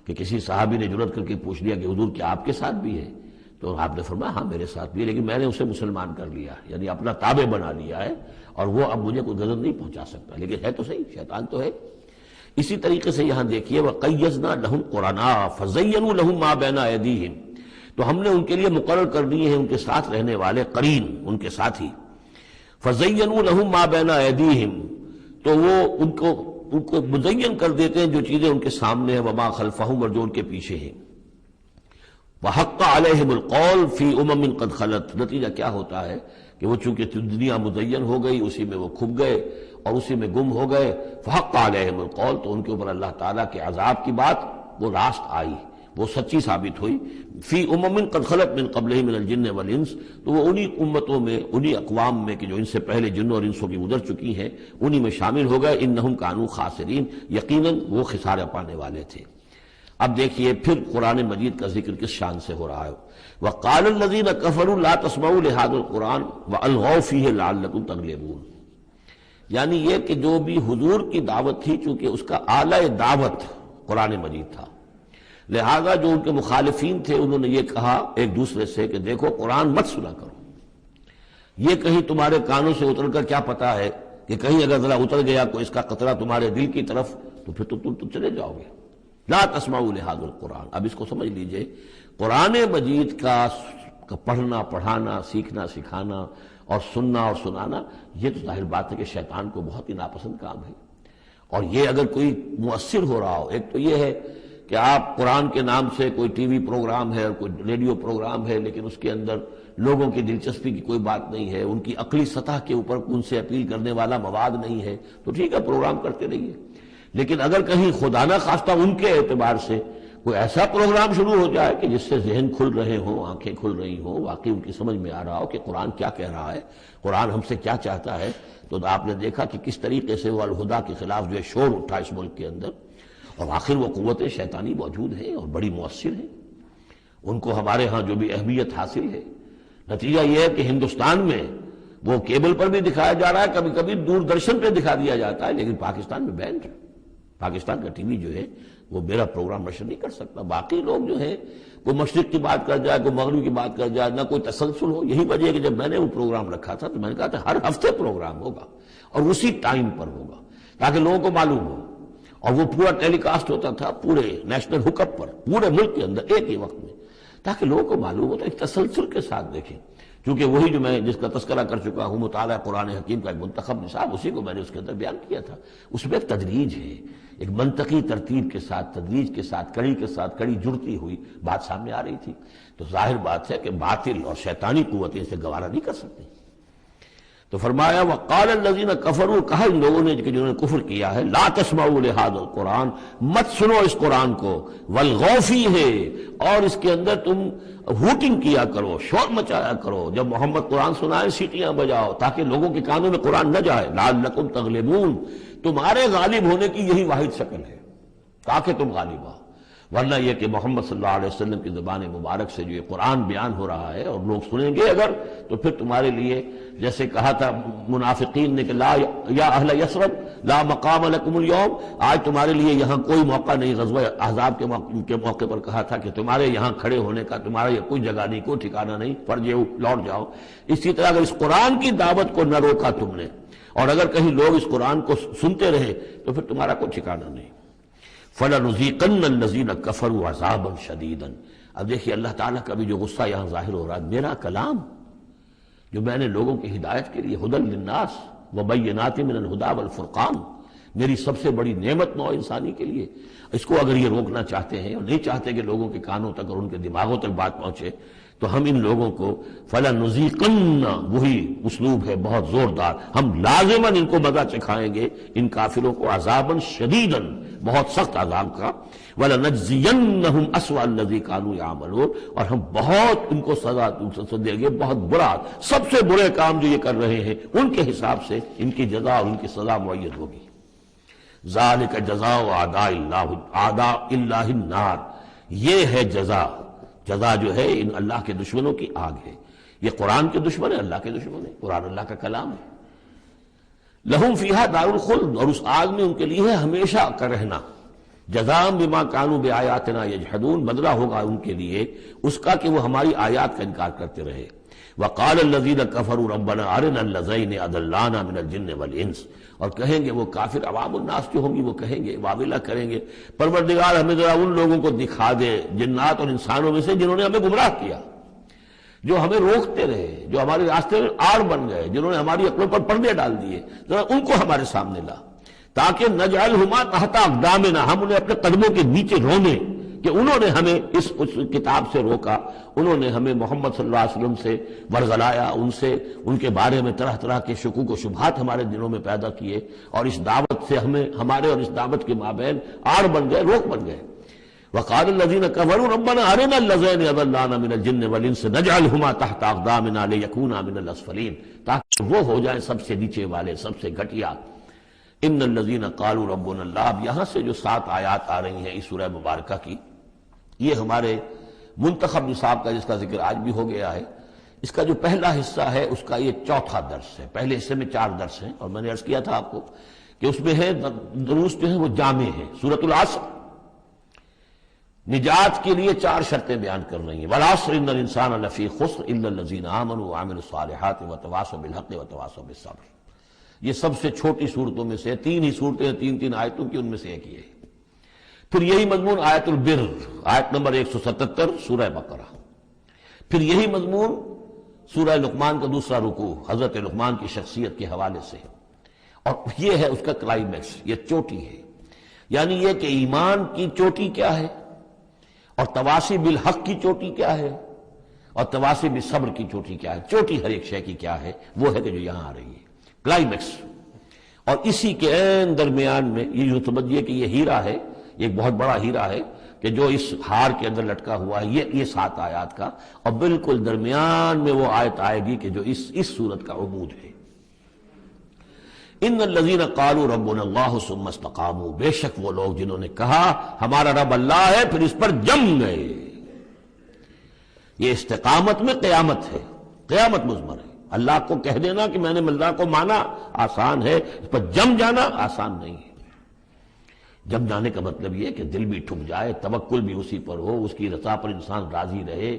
کہ کسی صحابی نے جرأت کر کے پوچھ لیا کہ حضور کیا آپ کے ساتھ بھی ہے؟ تو آپ نے فرمایا ہاں میرے ساتھ بھی ہے، لیکن میں نے اسے مسلمان کر لیا، یعنی اپنا تابع بنا لیا ہے، اور وہ اب مجھے کوئی غضب نہیں پہنچا سکتا، لیکن ہے تو صحیح، شیطان تو ہے۔ اسی طریقے سے یہاں دیکھیے وَقَيَّزْنَا لَهُمْ قُرَنَاءَ فَزَيَّنُوا لَهُم مَا بَيْنَ أَيْدِيهِمْ، تو ہم نے ان کے لیے مقرر کر دیے ہیں ان کے ساتھ رہنے والے قرین، ان کے ساتھی، فَزَيَّنُوا لَهُم مَا بَيْنَ أَيْدِيهِمْ، تو وہ ان کو مزین کر دیتے ہیں جو چیزیں ان کے سامنے ہیں، وَمَا خَلْفَهُمْ، اور جو ان کے پیچھے ہیں، وَحَقَّ عَلَيْهِمُ الْقَوْلُ فِي أُمَمٍ قَدْ خَلَتْ، نتیجہ کیا ہوتا ہے کہ وہ چونکہ دنیا مزین ہو گئی، اسی میں وہ کھپ گئے اور اسی میں گم ہو گئے، فَحَقَّ عَلَيْهِمُ الْقَوْلُ، تو ان کے اوپر اللہ تعالیٰ کے عذاب کی بات وہ راست آئی، وہ سچی ثابت ہوئی، فی امم قد خلت من قبلہم من الجن والانس، تو وہ انہی امتوں میں، انہی اقوام میں کہ جو ان سے پہلے جنوں اور انسوں کی گزر چکی ہیں، انہی میں شامل ہو گئے، انہم کانوا خاسرین، یقیناً وہ خسارہ پانے والے تھے۔ اب دیکھیے پھر قرآن مجید کا ذکر کس شان سے ہو رہا ہے، وَقَالَ الَّذِينَ كَفَرُوا لَا تَسْمَعُوا لِهَذَا الْقُرْآنِ وَأَلْغَوْا فِيهِ لَعَلَّكُمْ تَغْلِبُونَ، یعنی یہ کہ جو بھی حضور کی دعوت تھی، چونکہ اس کا اعلیٰ دعوت قرآن مجید تھا، لہذا جو ان کے مخالفین تھے انہوں نے یہ کہا ایک دوسرے سے کہ دیکھو قرآن مت سنا کرو، یہ کہیں تمہارے کانوں سے اتر کر کیا پتا ہے کہ کہیں اگر ذرا اتر گیا کوئی اس کا قطرہ تمہارے دل کی طرف تو پھر تم چلے جاؤ گے۔ لا تسمعوا لهذا القرآن، اب اس کو سمجھ لیجئے، قرآن مجید کا پڑھنا، پڑھانا، سیکھنا، سکھانا اور سننا اور سنانا، یہ تو ظاہر بات ہے کہ شیطان کو بہت ہی ناپسند کام ہے، اور یہ اگر کوئی مؤثر ہو رہا ہو، ایک تو یہ ہے کہ آپ قرآن کے نام سے کوئی ٹی وی پروگرام ہے اور کوئی ریڈیو پروگرام ہے، لیکن اس کے اندر لوگوں کی دلچسپی کی کوئی بات نہیں ہے، ان کی عقلی سطح کے اوپر ان سے اپیل کرنے والا مواد نہیں ہے، تو ٹھیک ہے پروگرام کرتے رہیے، لیکن اگر کہیں خدا نہ خواستہ ان کے اعتبار سے کوئی ایسا پروگرام شروع ہو جائے کہ جس سے ذہن کھل رہے ہوں، آنکھیں کھل رہی ہوں، واقعی ان کی سمجھ میں آ رہا ہو کہ قرآن کیا کہہ رہا ہے، قرآن ہم سے کیا چاہتا ہے، تو آپ نے دیکھا کہ کس طریقے سے وہ الہدا کے خلاف جو ہے شور اٹھا اس ملک کے اندر، اور آخر وہ قوت شیطانی موجود ہیں اور بڑی مؤثر ہیں، ان کو ہمارے ہاں جو بھی اہمیت حاصل ہے، نتیجہ یہ ہے کہ ہندوستان میں وہ کیبل پر بھی دکھایا جا رہا ہے، کبھی کبھی دوردرشن پہ دکھا دیا جاتا ہے، لیکن پاکستان میں بینڈ ہے، پاکستان کا ٹی وی جو ہے وہ میرا پروگرام نشر نہیں کر سکتا۔ باقی لوگ جو ہیں کوئی مشرق کی بات کر جائے، کوئی مغرب کی بات کر جائے، نہ کوئی تسلسل ہو، یہی وجہ ہے کہ جب میں نے وہ پروگرام رکھا تھا تو میں نے کہا تھا ہر ہفتے پروگرام ہوگا اور اسی ٹائم پر ہوگا تاکہ لوگوں کو معلوم ہو، اور وہ پورا ٹیلی کاسٹ ہوتا تھا پورے نیشنل ہک اپ پر، پورے ملک کے اندر ایک ہی وقت میں، تاکہ لوگوں کو معلوم ہو، تو ایک تسلسل کے ساتھ دیکھیں، کیونکہ وہی جو میں جس کا تذکرہ کر چکا ہوں مطالعہ قرآن حکیم کا ایک منتخب نصاب، اسی کو میں نے اس کے اندر بیان کیا تھا، اس میں ایک تدریج ہے، ایک منطقی ترتیب کے ساتھ، تدریج کے ساتھ، کڑی کے ساتھ کڑی جڑتی ہوئی بات سامنے آ رہی تھی، تو ظاہر بات ہے کہ باطل اور شیطانی قوتیں اسے گوارا نہیں کر سکتی۔ تو فرمایا وقال الذین کفروا، کہا ان لوگوں نے کہ جنہوں نے کفر کیا ہے، لا تسمعوا لهذا القرآن، مت سنو اس قرآن کو، والغوا فیہ، اور اس کے اندر تم ہوٹنگ کیا کرو، شور مچایا کرو، جب محمد قرآن سنائے سیٹیاں بجاؤ تاکہ لوگوں کے کانوں میں قرآن نہ جائے، لعلکم تغلبون، تمہارے غالب ہونے کی یہی واحد شکل ہے تاکہ تم غالب ہو، ورنہ یہ کہ محمد صلی اللہ علیہ وسلم کی زبان مبارک سے جو یہ قرآن بیان ہو رہا ہے اور لوگ سنیں گے اگر، تو پھر تمہارے لیے جیسے کہا تھا منافقین نے کہ لا یا اہل یثرب لا مقام لکم اليوم، آج تمہارے لیے یہاں کوئی موقع نہیں، غزوہ احزاب کے موقع پر کہا تھا کہ تمہارے یہاں کھڑے ہونے کا تمہارا یہ کوئی جگہ نہیں، کوئی ٹھکانہ نہیں، فرجعوا، لوٹ جاؤ۔ اسی طرح اگر اس قرآن کی دعوت کو نہ روکا تم نے، اور اگر کہیں لوگ اس قرآن کو سنتے رہے تو پھر تمہارا کوئی ٹھکانہ نہیں۔ فَلَنُذِيقَنَّ الَّذِينَ كَفَرُوا عَذَابًا شَدِيدًا، اب دیکھیے اللہ تعالیٰ کا بھی جو غصہ یہاں ظاہر ہو رہا ہے، میرا کلام جو میں نے لوگوں کی ہدایت کے لیے ہدی للناس وبینات من الہدی والفرقان، میری سب سے بڑی نعمت نوع انسانی کے لیے، اس کو اگر یہ روکنا چاہتے ہیں اور نہیں چاہتے کہ لوگوں کے کانوں تک اور ان کے دماغوں تک بات پہنچے، تو ہم ان لوگوں کو فَلَنُذِيقَنَّ، وہی اسلوب ہے بہت زوردار، ہم لازماً ان کو مزہ چکھائیں گے ان کافروں کو، عذاباً شدیداً، بہت سخت عذاب کا، وَلَنَجْزِيَنَّهُمْ أَسْوَأَ الَّذِي كَانُوا يَعْمَلُونَ، اور ہم بہت ان کو سزا دیں گے، بہت برا، سب سے برے کام جو یہ کر رہے ہیں ان کے حساب سے ان کی جزا اور ان کی سزا معین ہوگی۔ ذَلِكَ جَزَاءُ أَعْدَاءِ اللَّهِ النَّارِ، یہ ہے جزا جو ہے ان اللہ کے دشمنوں کی آگ ہے، یہ قرآن کے دشمن ہے، اللہ کے دشمن ہے، قرآن اللہ کا کلام ہے۔ لہم فیہا دار الخلد، اور اس آگ میں ان کے لیے ہے ہمیشہ کا رہنا، جزاء بما كانوا بآیاتنا یجحدون، بدلہ ہوگا ان کے لیے اس کا کہ وہ ہماری آیات کا انکار کرتے رہے۔ وقال الذين كفروا ربنا ارنا الذين اضلانا من الجن والانس، اور کہیں گے وہ کافر عوام الناس جو ہوں گی وہ کہیں گے، واویلا کریں گے، پروردگار ہمیں ذرا ان لوگوں کو دکھا دے جنات اور انسانوں میں سے جنہوں نے ہمیں گمراہ کیا، جو ہمیں روکتے رہے، جو ہمارے راستے میں آڑ بن گئے، جنہوں نے ہماری عقلوں پر پردے ڈال دیے، ذرا ان کو ہمارے سامنے لا، تاکہ نجعلہما تحت اقدامنا، ہم انہیں اپنے قدموں کے نیچے رونے کہ انہوں نے ہمیں اس کتاب سے روکا، انہوں نے ہمیں محمد صلی اللہ علیہ وسلم سے ورغلایا، ان کے بارے میں طرح طرح کے شکوک و شبہات ہمارے دلوں میں پیدا کیے، اور اس دعوت سے ہمارے اور اس دعوت کے مابین آڑ بن گئے، روک بن گئے۔ وقال الذين كفروا ربنا ارنا الذين اضلانا من الجن والانس نجعلهما تحت اقدامنا ليكونا من الاسفلين، تاکہ وہ ہو جائیں سب سے نیچے والے، سب سے گھٹیا۔ ان الذين قالوا ربنا الله، اب یہاں سے جو 7 آیات آ رہی ہیں اس سورہ مبارکہ کی، یہ ہمارے منتخب نصاب کا جس کا ذکر آج بھی ہو گیا ہے، اس کا جو پہلا حصہ ہے اس کا یہ چوتھا درس ہے۔ پہلے حصے میں 4 درس ہیں، اور میں نے عرض کیا تھا آپ کو کہ اس میں ہے دروس جو ہیں وہ جامع ہیں۔ سورۃ العصر نجات کے لیے 4 شرطیں بیان کر رہی ہیں۔ والعصر ان الانسان لفی خسر الا الذین آمنوا وعملوا الصالحات وتواصوا بالحق وتواصوا بالصبر۔ یہ سب سے چھوٹی صورتوں میں سے 3 ہی صورتیں، 3 آیتوں کی، ان میں سے ایک یہ ہے۔ پھر یہی مضمون آیت البر، آیت نمبر 177 سورہ بقرہ۔ پھر یہی مضمون سورہ لقمان کا دوسرا رکوع، حضرت لقمان کی شخصیت کے حوالے سے، اور یہ ہے اس کا کلائمیکس، یہ چوٹی ہے، یعنی یہ کہ ایمان کی چوٹی کیا ہے، اور تواصی بالحق کی چوٹی کیا ہے، اور تواصی بالصبر کی چوٹی کیا ہے۔ چوٹی ہر ایک شے کی کیا ہے، وہ ہے کہ جو یہاں آ رہی ہے، کلائمیکس۔ اور اسی کے عین درمیان میں یہ جو سمجھیے کہ یہ ہیرا ہے، یہ ایک بہت بڑا ہیرا ہے کہ جو اس ہار کے اندر لٹکا ہوا ہے، یہ 7 آیات کا، اور بالکل درمیان میں وہ آیت آئے گی کہ جو اس صورت کا عمود ہے۔ ان الذین قالوا ربنا اللہ ثم استقاموا، بے شک وہ لوگ جنہوں نے کہا ہمارا رب اللہ ہے پھر اس پر جم گئے۔ یہ استقامت میں قیامت ہے، قیامت مضمر ہے۔ اللہ کو کہہ دینا کہ میں نے اللہ کو مانا آسان ہے، اس پر جم جانا آسان نہیں ہے۔ جم جانے کا مطلب یہ کہ دل بھی ٹھک جائے، توکل بھی اسی پر ہو، اس کی رضا پر انسان راضی رہے،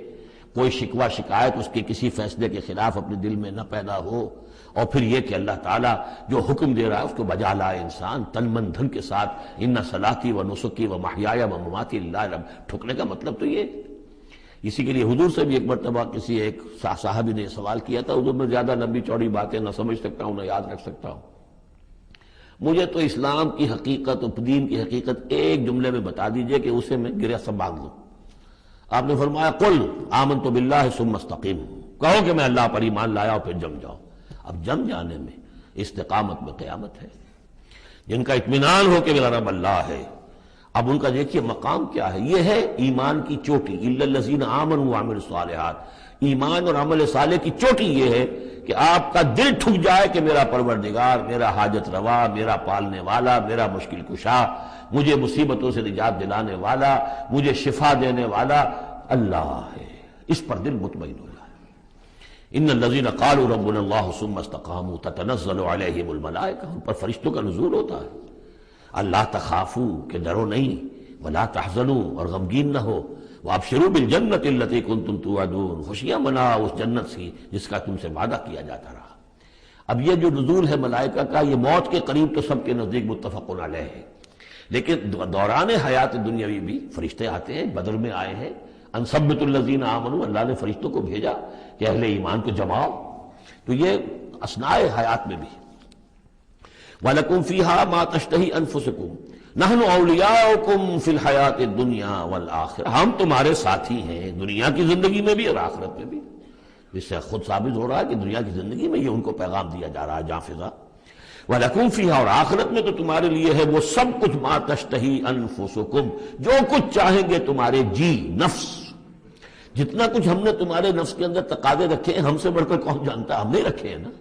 کوئی شکوہ شکایت اس کے کسی فیصلے کے خلاف اپنے دل میں نہ پیدا ہو، اور پھر یہ کہ اللہ تعالیٰ جو حکم دے رہا ہے اس کو بجا لائے انسان تن من دھن کے ساتھ۔ ان صلاتی و نسکی و محیای و مماتی للہ رب، ٹھکنے کا مطلب تو یہ۔ اسی کے لیے حضور سے بھی ایک مرتبہ کسی ایک صاحبی نے سوال کیا تھا، حضور میں زیادہ لمبی چوڑی باتیں نہ سمجھ سکتا ہوں نہ یاد رکھ سکتا ہوں، مجھے تو اسلام کی حقیقت اور دین کی حقیقت ایک جملے میں بتا دیجئے کہ اسے میں گرہ سب باندھ لوں۔ آپ نے فرمایا قل آمنت باللہ ثم استقیم، کہو کہ میں اللہ پر ایمان لایا اور پھر جم جاؤ۔ اب جم جانے میں استقامت میں قیامت ہے۔ جن کا اطمینان ہو کہ میرا رب اللہ ہے، اب ان کا دیکھیے مقام کیا ہے، یہ ہے ایمان کی چوٹی، الا الذین آمنوا وعملوا الصالحات۔ ایمان اور عمل صالح کی چوٹی یہ ہے کہ آپ کا دل ٹھک جائے کہ میرا پروردگار، میرا حاجت روا، میرا پالنے والا، میرا مشکل کشا، مجھے مصیبتوں سے نجات دلانے والا، مجھے شفا دینے والا اللہ ہے، اس پر دل مطمئن ہو جائے۔ ان الذین قالوا ربنا اللہ ثم استقاموا تتنزل علیہم الملائکہ، ان پر فرشتوں کا نزول ہوتا ہے۔ اللہ تخافوا کہ ڈرو نہیں، ولا تحزنوا اور غمگین نہ ہو، وابشروا بالجنۃ التی کنتم توعدون، خوشیاں مناؤ اس جنت سے جس کا تم سے وعدہ کیا جاتا رہا۔ اب یہ جو نزول ہے ملائکہ کا، یہ موت کے قریب تو سب کے نزدیک متفق علیہ ہے، لیکن دوران حیات دنیاوی بھی فرشتے آتے ہیں، بدر میں آئے ہیں، ان ثبت الذین آمنوا، اللہ نے فرشتوں کو بھیجا کہ اہل ایمان کو جماؤ، تو یہ اثناء حیات میں بھی۔ وَلَكُمْ فِيهَا مَا تَشْتَهِي أَنفُسُكُمْ نَحْنُ أَوْلِيَاؤُكُمْ فِي الْحَيَاةِ الدُّنْيَا وَالْآخِرَةِ، ہم تمہارے ساتھی ہیں دنیا کی زندگی میں بھی اور آخرت میں بھی۔ اس سے خود ثابت ہو رہا ہے کہ دنیا کی زندگی میں یہ ان کو پیغام دیا جا رہا ہے جاں فضا۔ وَلَكُمْ فِيهَا، اور آخرت میں تو تمہارے لیے ہے وہ سب کچھ مَا تَشْتَهِي أَنفُسُكُمْ، جو کچھ چاہیں گے تمہارے جی نفس، جتنا کچھ ہم نے تمہارے نفس کے اندر تقاضے رکھے ہیں، ہم سے بڑھ کر کون جانتا، ہم نے رکھے ہیں نا۔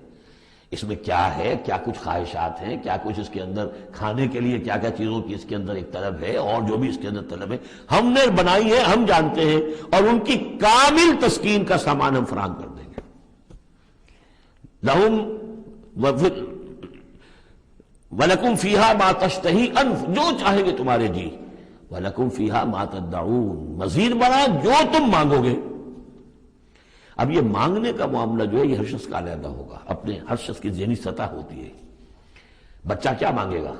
اس میں کیا ہے، کیا کچھ خواہشات ہیں، کیا کچھ اس کے اندر کھانے کے لیے کیا کیا چیزوں کی اس کے اندر ایک طلب ہے، اور جو بھی اس کے اندر طلب ہے ہم نے بنائی ہے، ہم جانتے ہیں، اور ان کی کامل تسکین کا سامان ہم فراہم کر دیں گے۔ لہم وَلَكُمْ فِيهَا مَا تَشْتَهِي أَنفُسُكُمْ، جو چاہیں گے تمہارے جی، وَلَكُمْ فِيهَا مَا تَدَّعُونَ، مزید بڑا جو تم مانگو گے۔ اب یہ مانگنے کا معاملہ جو ہے یہ ہر شخص کا علیحدہ ہوگا، اپنے ہر شخص کی ذہنی سطح ہوتی ہے۔ بچہ کیا مانگے گا،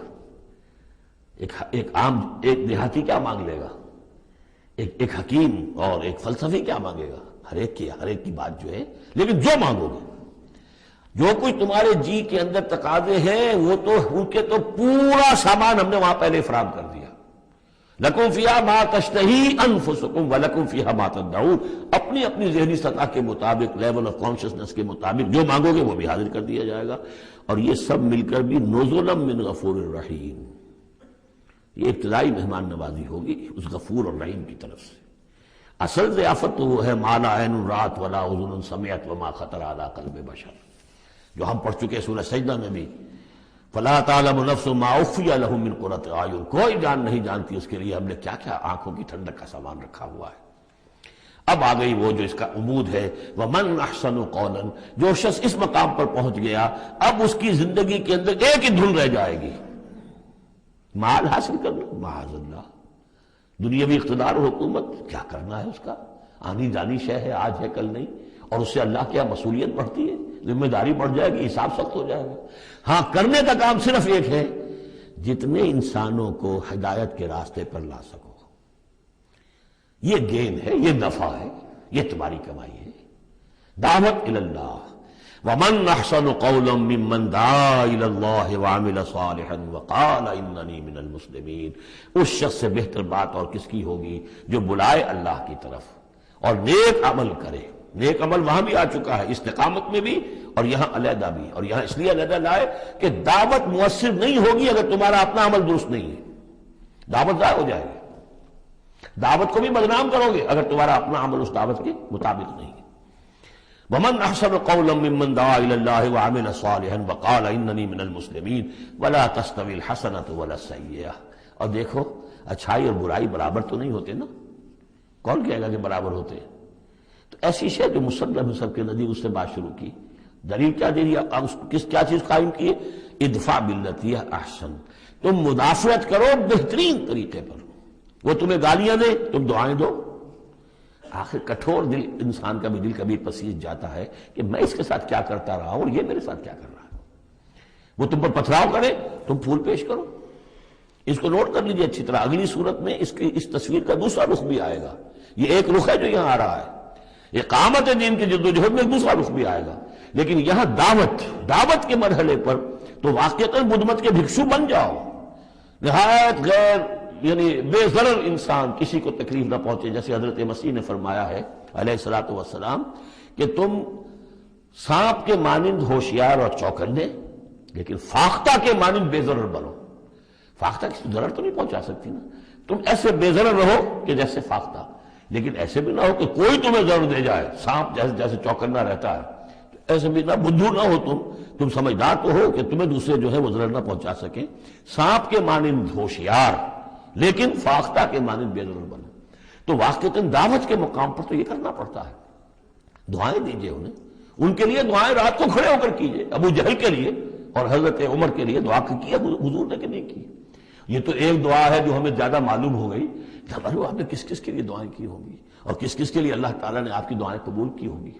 ایک دیہاتی کیا مانگ لے گا، ایک حکیم اور ایک فلسفی کیا مانگے گا، ہر ایک کی بات جو ہے، لیکن جو مانگو گے، جو کچھ تمہارے جی کے اندر تقاضے ہیں وہ تو ان کے تو پورا سامان ہم نے وہاں پہلے فراہم کر دیا۔ لَكُمْ فِيهَا مَا تَشْتَهِي أَنفُسُكُمْ وَلَكُمْ فِيهَا مَا تَدَّعُونَ، اپنی ذہنی سطح کے مطابق، لیول آف کانشسنس کے مطابق جو مانگو گے وہ بھی حاضر کر دیا جائے گا، اور یہ سب مل کر بھی نُزُلًا مِّن غَفُورٍ رَحِيمٍ، یہ ابتدائی مہمان نوازی ہوگی اس غفور اور رحیم کی طرف سے۔ اصل ضیافت تو وہ ہے مَا لَا عَيْنٌ رَأَتْ وَلَا أُذُنٌ سَمِعَتْ وَمَا خَطَرَ عَلَىٰ قَلْبِ بَشَرٍ، جو ہم پڑھ چکے سورہ سجدہ میں بھی، فَلَا تَعْلَمُ نَفْسٌ مَا أُخْفِيَ لَهُم مِّن قُرَّةِ أَعْيُنٍ، کوئی جان نہیں جانتی اس کے لیے ہم نے کیا کیا آنکھوں کی ٹھنڈک کا سامان رکھا ہوا ہے۔ اب آ گئی وہ جو اس کا عمود ہے، وَمَنْ أَحْسَنُ قَوْلًا، جو شخص اس مقام پر پہنچ گیا اب اس کی زندگی کے اندر ایک ہی دھن رہ جائے گی، مال حاصل کرنا، معاذ اللہ، دنیاوی اقتدار و حکومت کیا کرنا ہے، اس کا آنی جانی شے ہے، آج ہے کل نہیں، اور اس سے اللہ کیا مسئولیت بڑھتی ہے، ذمہ داری بڑھ جائے گی، حساب سخت ہو جائے گا۔ ہاں کرنے کا کام صرف ایک ہے، جتنے انسانوں کو ہدایت کے راستے پر لا سکو، یہ گین ہے، یہ نفع ہے، یہ تمہاری کمائی ہے۔ دعوت الی اللہ، ومن احسن قولا ممن دعا الی اللہ وعمل صالحا وقال اننی من المسلمین، اس شخص سے بہتر بات اور کس کی ہوگی جو بلائے اللہ کی طرف اور نیک عمل کرے۔ نیک عمل وہاں بھی آ چکا ہے، استقامت میں بھی اور یہاں علیحدہ بھی، اور یہاں اس لیے علیحدہ لائے کہ دعوت مؤثر نہیں ہوگی اگر تمہارا اپنا عمل درست نہیں ہے، دعوت ضائع ہو جائے گی، دعوت کو بھی بدنام کرو گے اگر تمہارا اپنا عمل اس دعوت کے مطابق نہیں ہے۔ ومن احسن قولا ممن دعا الى الله وعمل صالحا وقال انني من المسلمين ولا تستوي الحسنة ولا السيئة، اور دیکھو اچھائی اور برائی برابر تو نہیں ہوتے نا، کون کہے گا کہ برابر ہوتے ہیں؟ تو ایسی شے جو مسلم ہے سب کے نزدیک، اس سے بات شروع کی، دلیل کیا دے دیا، کیا چیز قائم کی ہے؟ ادفع باللتی احسن، تم مدافعت کرو بہترین طریقے پر، وہ تمہیں گالیاں دے تم دعائیں دو۔ آخر کٹھور دل انسان کا بھی دل کبھی پسیج جاتا ہے کہ میں اس کے ساتھ کیا کرتا رہا ہوں اور یہ میرے ساتھ کیا کر رہا ہے، وہ تم پر پتھراؤ کرے تم پھول پیش کرو۔ اس کو نوٹ کر لیجئے اچھی طرح، اگلی صورت میں اس تصویر کا دوسرا رخ بھی آئے گا، یہ ایک رخ ہے جو یہاں آ رہا ہے، اقامت دین کی جدوجہد میں دوسرا رخ بھی آئے گا، لیکن یہاں دعوت کے مرحلے پر تو واقعتاً بدھ مت کے بھکشو بن جاؤ، نہایت غیر یعنی بے ضرر انسان، کسی کو تکلیف نہ پہنچے، جیسے حضرت مسیح نے فرمایا ہے علیہ الصلوۃ والسلام کہ تم سانپ کے مانند ہوشیار اور چوکنے لیکن فاختہ کے مانند بے ضرر بنو۔ فاختہ کسی ضرر تو نہیں پہنچا سکتی نا، تم ایسے بے ضرر رہو کہ جیسے فاختہ، لیکن ایسے بھی نہ ہو کہ کوئی تمہیں ضرر دے جائے، سانپ جیسے چوکنا رہتا ہے، ایسے بھی نہ بدھو نہ ہو، تم سمجھدار تو ہو کہ تمہیں دوسرے جو ہے وہ ضرر نہ پہنچا سکیں، سانپ کے مانند ہوشیار لیکن فاختہ کے مانند بے ضرر بنو۔ تو واقعتاً دعوت کے مقام پر تو یہ کرنا پڑتا ہے، دعائیں دیجئے انہیں، ان کے لیے دعائیں رات کو کھڑے ہو کر کیجئے، ابو جہل کے لیے اور حضرت عمر کے لیے دعا کی حضور نے کہ نہیں کی۔ یہ تو ایک دعا ہے جو ہمیں زیادہ معلوم ہو گئی، ہمارے آپ نے کس کس کے لیے دعائیں کی ہوں گی اور کس کس کے لیے اللہ تعالیٰ نے آپ کی دعائیں قبول کی ہوں گی۔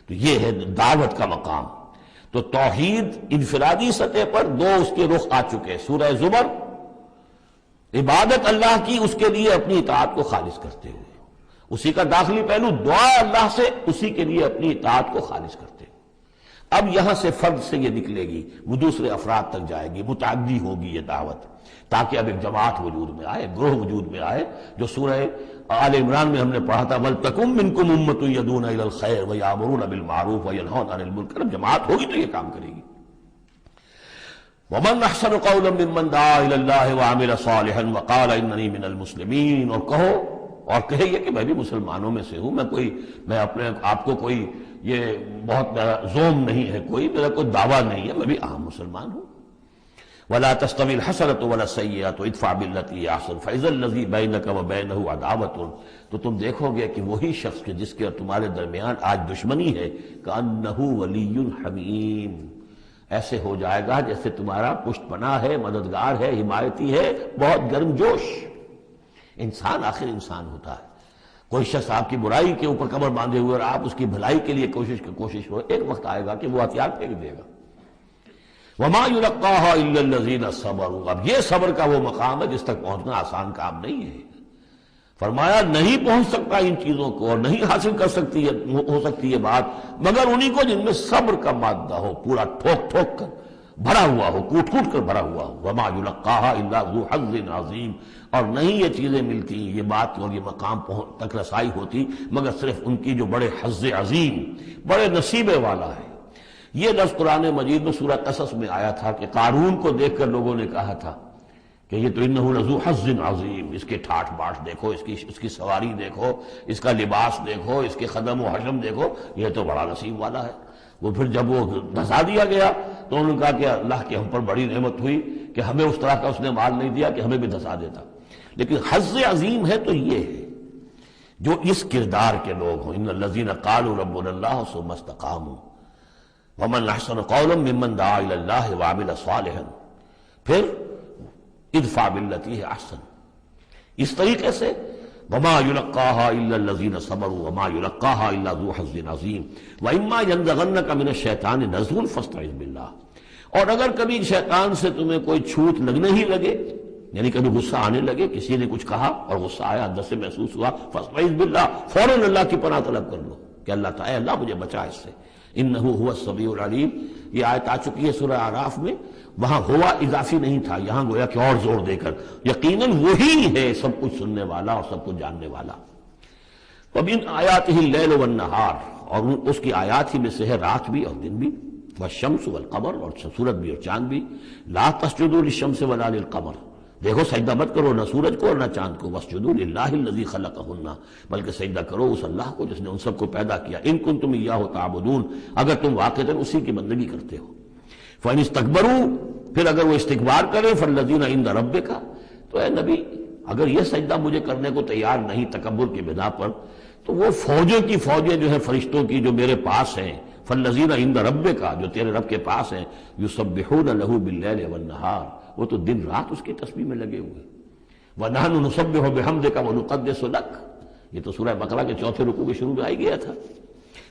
تو یہ ہے دعوت کا مقام۔ تو توحید انفرادی سطح پر دو اس کے رخ آ چکے، سورہ زمر عبادت اللہ کی، اس کے لیے اپنی اطاعت کو خالص کرتے ہوئے، اسی کا داخلی پہلو دعا اللہ سے، اسی کے لیے اپنی اطاعت کو خالص کرتے ہوئے۔ اب یہاں سے فرد سے یہ نکلے گی، وہ دوسرے افراد تک جائے گی، متعدی ہوگی یہ دعوت، تاکہ اب ایک جماعت وجود میں آئے، گروہ وجود میں آئے، جو سورہ آل عمران میں ہم نے پڑھا تھا وَلْتَكُن مِّنكُمْ أُمَّةٌ يَدْعُونَ إِلَى الْخَيْرِ وَيَأْمُرُونَ بِالْمَعْرُوفِ وَيَنْهَوْنَ عَنِ الْمُنكَرِ، جب جماعت ہوگی تو یہ کام کرے گی۔ وَمَنْ أَحْسَنُ قَوْلًا مِّمَّنْ دَعَا إِلَى اللَّهِ وَعَمِلَ صَالِحًا وَقَالَ إِنَّنِي مِنَ الْمُسْلِمِينَ، اور کہو اور کہے یہ کہ میں بھی مسلمانوں میں سے ہوں، میں اپنے آپ کو کوئی یہ بہت میرا زوم نہیں ہے، میرا کوئی دعویٰ نہیں ہے، میں بھی عام مسلمان ہوں۔ وَلَا تَسْتَوِي الْحَسَنَةُ وَلَا السَّيِّئَةُ ادْفَعْ بِالَّتِي هِيَ أَحْسَنُ فَإِذَا الَّذِي بَيْنَكَ وَبَيْنَهُ عَدَاوَةٌ، تو تم دیکھو گے کہ وہی شخص کے جس کے اور تمہارے درمیان آج دشمنی ہے، كَأَنَّهُ وَلِيٌّ حَمِيمٌ، ایسے ہو جائے گا جیسے تمہارا پشت پناہ ہے، مددگار ہے، حمایتی ہے، بہت گرم جوش۔ انسان آخر انسان ہوتا ہے. کوئی شخص آپ کی برائی کے اوپر کمر باندھے ہوئے اور آپ اس کی بھلائی کے لیے کوشش ہو، ایک وقت آئے گا کہ وہ ہتھیار پھینک دے گا. وما یلقاها الا الذین صبروا. اب یہ صبر کا وہ مقام ہے جس تک پہنچنا آسان کام نہیں ہے. فرمایا نہیں پہنچ سکتا ان چیزوں کو اور نہیں حاصل کر سکتی ہو سکتی یہ بات مگر انہی کو جن میں صبر کا مادہ ہو، پورا ٹھوک ٹھوک کر بھرا ہوا ہو، کوٹ کوٹ کر بھرا ہوا ہو. وما یلقاها الا ذو حظ عظیم. اور نہیں یہ چیزیں ملتی، یہ بات اور یہ مقام تک رسائی ہوتی مگر صرف ان کی جو بڑے حظ عظیم، بڑے نصیبے والا ہے. یہ لفظ قرآن مجید میں سورہ قصص میں آیا تھا کہ قارون کو دیکھ کر لوگوں نے کہا تھا کہ یہ تو انہ لذو حظ عظیم، اس کے ٹھاٹ باٹ دیکھو، اس کی سواری دیکھو، اس کا لباس دیکھو، اس کے خدم و حشم دیکھو، یہ تو بڑا نصیب والا ہے. وہ پھر جب وہ دھسا دیا گیا تو انہوں نے کہا کہ اللہ کے ہم پر بڑی نعمت ہوئی کہ ہمیں اس طرح کا اس نے مال نہیں دیا کہ ہمیں بھی دھسا دیتا. لیکن حظ عظیم ہے تو یہ ہے جو اس کردار کے لوگ ہوں. ان الذین قالوا ربنا اللہ ثم استقاموا ومن احسن قولا ممن دعا الی اللہ وعمل صالحا. پھر ادفع باللتی ہے احسن. اس طریقے سے وما یلقاها الا الذین صبروا وما یلقاها الا ذو حظ عظیم. واما ينزغنک من الشیطان نزغ فاستعذ باللہ. اور اگر کبھی شیطان سے تمہیں کوئی چھوٹ لگنے ہی لگے، یعنی کبھی غصہ آنے لگے، کسی نے کچھ کہا اور غصہ آیا، اندر سے محسوس ہوا، فاستعذ باللہ، فوراً اللہ کی پناہ طلب کر لو کہ اللہ تعالی اللہ مجھے بچا اس سے. انہ هو السمیع العلیم. یہ آیت آ چکی ہے سورہ اعراف میں. وہاں ہوا اضافی نہیں تھا، یہاں گویا کہ اور زور دے کر یقیناً وہی ہے سب کچھ سننے والا اور سب کچھ جاننے والا. ومن آیاتہ اللیل والنہار. اور اس کی آیات ہی میں سے ہے رات بھی اور دن بھی. والشمس والقمر. اور سورج بھی اور چاند بھی. لا تسجدوا للشمس ولا للقمر. دیکھو سجدہ مت کرو نہ سورج کو اور نہ چاند کو. واسجدوا للہ الذی خلقہن. بلکہ سجدہ کرو اس اللہ کو جس نے ان سب کو پیدا کیا. ان کنتم ایاہ تعبدون. اگر تم واقعتاً اسی کی بندگی کرتے ہو. فإن استکبروا. پھر اگر وہ استکبار کرے فالذین عند ربک. تو اے نبی اگر یہ سجدہ مجھے کرنے کو تیار نہیں تکبر کی بنا پر، تو وہ فوجوں کی فوجیں جو ہیں فرشتوں کی جو میرے پاس ہیں، فالذین عند ربک جو تیرے رب کے پاس ہیں، یسبحون لہ باللیل والنہار. وہ تو دن رات اس کی تسبیح میں لگے ہوئے. وَنَحْنُ نُسَبِّحُ بِحَمْدِكَ وَنُقَدِّسُ لَكَ. یہ تو سورہ بقرہ کے چوتھے رکوع کے شروع میں آئی گیا تھا.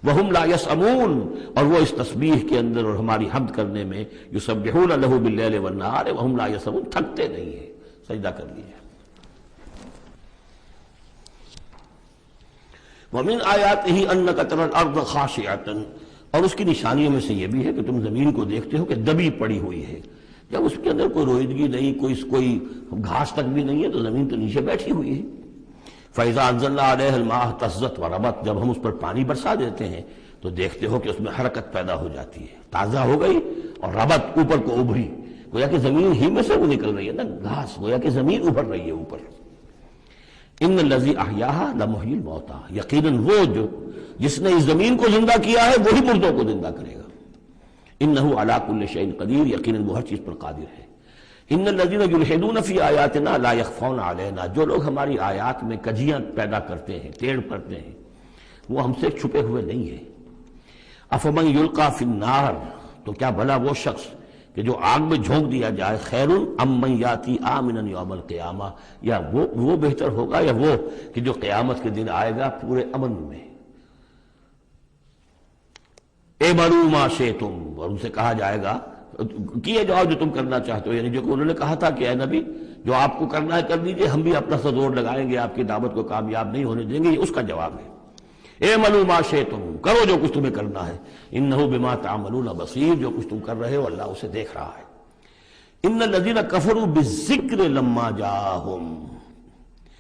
وَهُمْ لَا يَسْأَمُونَ. اور وہ اس تسبیح کے اندر اور ہماری حمد کرنے میں یسبحون لہ باللیل والنہار وَهُمْ لَا يَسْأَمُونَ، تھکتے نہیں ہیں. سجدہ کر لیجیے. وَمِنْ آیَاتِهِ أَنَّكَ تَرَى الْأَرْضَ خَاشِعَةً. اور اس کی نشانیوں میں سے یہ بھی ہے کہ تم زمین کو دیکھتے ہو کہ دبی پڑی ہوئی ہے. جب اس کے اندر کوئی روئیدگی نہیں، کوئی گھاس تک بھی نہیں ہے تو زمین تو نیچے بیٹھی ہوئی ہے. فَإِذَا أَنزَلْنَا عَلَيْهَا الْمَاءَ اهْتَزَّتْ وَرَبَتْ. جب ہم اس پر پانی برسا دیتے ہیں تو دیکھتے ہو کہ اس میں حرکت پیدا ہو جاتی ہے، تازہ ہو گئی اور ربت اوپر کو ابھری. گویا کہ زمین ہی میں سے وہ نکل رہی ہے نا گھاس، گویا کہ زمین ابھر رہی ہے اوپر. ان الذی احیاها لمحیی الموتى. یقیناً وہ جس نے اس زمین کو زندہ کیا ہے وہی مردوں کو زندہ کرے گا. انہ علی کل شیء قدیر. یقیناً وہ ہر چیز پر قادر ہے. ان الذین یلحدون فی آیاتنا لا یخفون علینا. جو لوگ ہماری آیات میں کجیاں پیدا کرتے ہیں، ٹیڑھ کرتے ہیں، وہ ہم سے چھپے ہوئے نہیں ہیں. افمن یلقی فی النار. تو کیا بھلا وہ شخص کہ جو آگ میں جھونک دیا جائے، خیر ام من یاتی آمنا یوم القیامہ. یا وہ بہتر ہوگا یا وہ کہ جو قیامت کے دن آئے گا پورے امن میں. اعملوا ما شئتم. اور ان سے کہا جائے گا کیے جاؤ جو تم کرنا چاہتے ہو. یعنی جو کہ انہوں نے کہا تھا کہ اے نبی جو آپ کو کرنا ہے کر دیجئے، ہم بھی اپنا سا زور لگائیں گے، آپ کی دعوت کو کامیاب نہیں ہونے دیں گے. یہ اس کا جواب ہے. اعملوا ما شئتم. کرو جو کچھ تمہیں کرنا ہے. انہ بما تعملون بصیر. جو کچھ تم کر رہے ہو اللہ اسے دیکھ رہا ہے. ان الذین کفروا بالذکر لما جاءہم.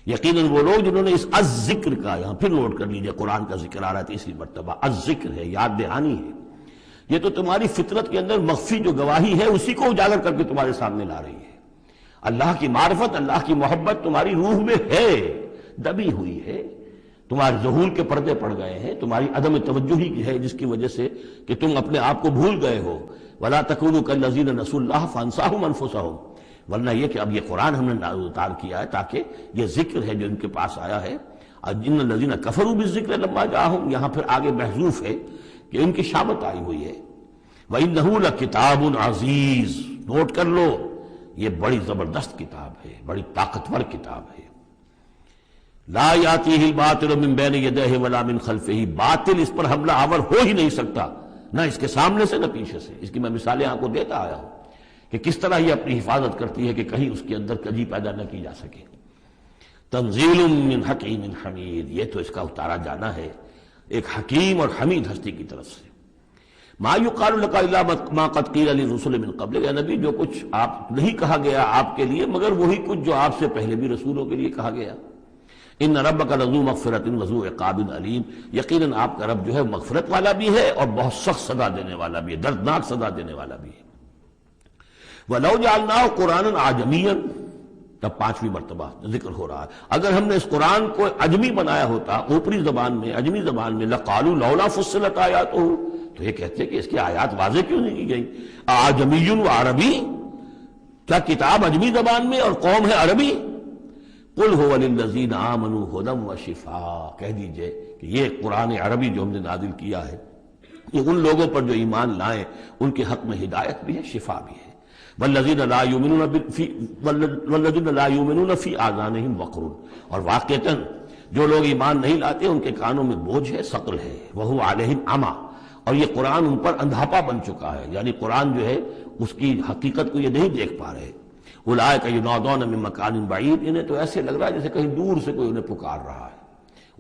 یقیناً وہ لوگ جنہوں نے اس الذکر کا، یہاں پھر نوٹ کر لیجئے قرآن کا ذکر آ رہا ہے تیسری مرتبہ. الذکر ہے، یاد دہانی ہے. یہ تو تمہاری فطرت کے اندر مخفی جو گواہی ہے اسی کو اجاگر کر کے تمہارے سامنے لا رہی ہے. اللہ کی معرفت، اللہ کی محبت تمہاری روح میں ہے، دبی ہوئی ہے. تمہارے ظہور کے پردے پڑ گئے ہیں. تمہاری عدم توجہی کی ہے جس کی وجہ سے کہ تم اپنے آپ کو بھول گئے ہو. وَلَا تَكُونُوا كَالَّذِينَ نَسُوا اللَّهَ فَأَنسَاهُمْ أَنفُسَهُمْ. ورنہ یہ کہ اب یہ قرآن ہم نے اتار کیا ہے تاکہ یہ ذکر ہے جو ان کے پاس آیا ہے. ان الذین کفروا بالذکر لما جاءہم. یہاں پھر آگے محذوف ہے کہ ان کی شامت آئی ہوئی ہے. وَإِنَّهُ لَكِتَابٌ عَزِیزٌ. نوٹ کر لو یہ بڑی زبردست کتاب ہے، بڑی طاقتور کتاب ہے. لا یاتیہ الباطل من بین یدیہ ولا من خلفہ، باطل اس پر حملہ آور ہو ہی نہیں سکتا، نہ اس کے سامنے سے نہ پیچھے سے۔ اس کی میں مثالیں آپ کو دیتا آیا ہوں کہ کس طرح یہ اپنی حفاظت کرتی ہے کہ کہیں اس کے اندر کجی پیدا نہ کی جا سکے۔ تنزیل من حکیم حمید، یہ تو اس کا اتارا جانا ہے ایک حکیم اور حمید ہستی کی طرف سے۔ ما یقال لک الا ما قد قیل للرسل من قبل، اے نبی جو کچھ آپ نہیں کہا گیا آپ کے لیے مگر وہی کچھ جو آپ سے پہلے بھی رسولوں کے لیے کہا گیا۔ ان ربک لذو مغفرۃ وذو عقاب علیم، یقیناً آپ کا رب جو ہے مغفرت والا بھی ہے اور بہت سخت سزا دینے والا بھی ہے، دردناک سزا دینے والا بھی ہے۔ وَلَوْ جَعَلْنَاهُ قُرْآنًا عَجَمِيًّا، تب پانچویں مرتبہ ذکر ہو رہا ہے، اگر ہم نے اس قرآن کو عجمی بنایا ہوتا، اوپری زبان میں، عجمی زبان میں، لَقَالُوا لَوْلَا فُصِّلَتْ آيَاتُهُ، تو یہ کہتے کہ اس کی آیات واضح کیوں نہیں کی گئی؟ اعجمی و عربی، کیا کتاب عجمی زبان میں اور قوم ہے عربی؟ قُلْ هُوَ لِلَّذِينَ آمَنُوا هُدًى وَشِفَاءٌ، کہہ دیجئے کہ یہ قرآن عربی جو ہم نے نازل کیا ہے یہ ان لوگوں پر جو ایمان لائیں ان کے حق میں ہدایت بھی ہے، شفا بھی ہے۔ وَالَّذِينَ لَا يُؤْمِنُونَ فِي آذَانِهِمْ وَقْرٌ، اور واقعتاً جو لوگ ایمان نہیں لاتے ان کے کانوں میں بوجھ ہے، ثقل ہے، وَهُوَ عَلَيْهِمْ عَمًى، اور یہ قرآن ان پر اندھاپا بن چکا ہے، یعنی قرآن جو ہے اس کی حقیقت کو یہ نہیں دیکھ پا رہے۔ اولئک ینادون من مکان بعید، انہیں تو ایسے لگ رہا ہے جیسے کہیں دور سے کوئی انہیں پکار رہا ہے،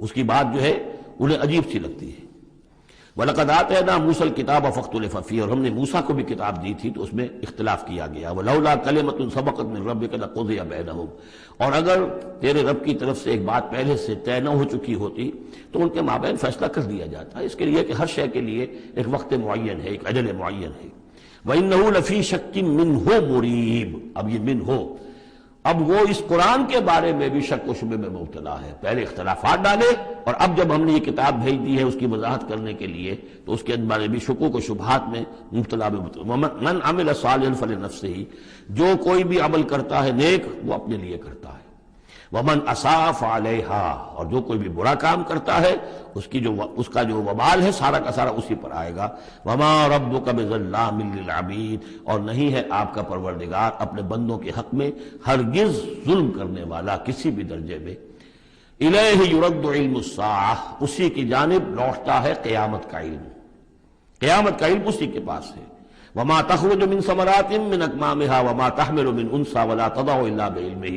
اس کی بات جو ہے انہیں عجیب سی لگتی ہے۔ وَلَقَدْ آتَيْنَا مُوسَى الْكِتَابَ فَاخْتُلِفَ فِيهِ، اور ہم نے موسیٰ کو بھی کتاب دی تھی تو اس میں اختلاف کیا گیا۔ وَلَوْلَا كَلِمَةٌ سَبَقَتْ مِن رَّبِّكَ لَقُضِيَ بَيْنَهُمْ، اور اگر تیرے رب کی طرف سے ایک بات پہلے سے طے نہ ہو چکی ہوتی تو ان کے مابین فیصلہ کر دیا جاتا ہے، اس کے لیے کہ ہر شے کے لیے ایک وقت معین ہے، ایک اجل معین ہے۔ وَإِنَّهُ لَفِي شَكٍّ مِّنْهُ مُرِيبٍ، اب یہ من ہو، اب وہ اس قرآن کے بارے میں بھی شک و شبے میں مبتلا ہے، پہلے اختلافات ڈالے اور اب جب ہم نے یہ کتاب بھیج دی ہے اس کی وضاحت کرنے کے لیے تو اس کے بارے میں شکوک و شبہات میں مبتلا من عمل صالحا فلنفسہ، جو کوئی بھی عمل کرتا ہے نیک وہ اپنے لیے کرتا ہے، ومن اساء فعلیہا، اور جو کوئی بھی برا کام کرتا ہے اس کا جو وبال ہے سارا کا سارا اسی پر آئے گا۔ وما ربک بظلام للعبید، اور نہیں ہے آپ کا پروردگار اپنے بندوں کے حق میں ہرگز ظلم کرنے والا کسی بھی درجے میں۔ الیہ یرد علم الساعہ، اسی کی جانب لوٹتا ہے قیامت کا علم، قیامت کا علم اسی کے پاس ہے۔ وما تخرج من ثمرات من اکمامها وما تحمل من انثى ولا تضع الا بعلمہ،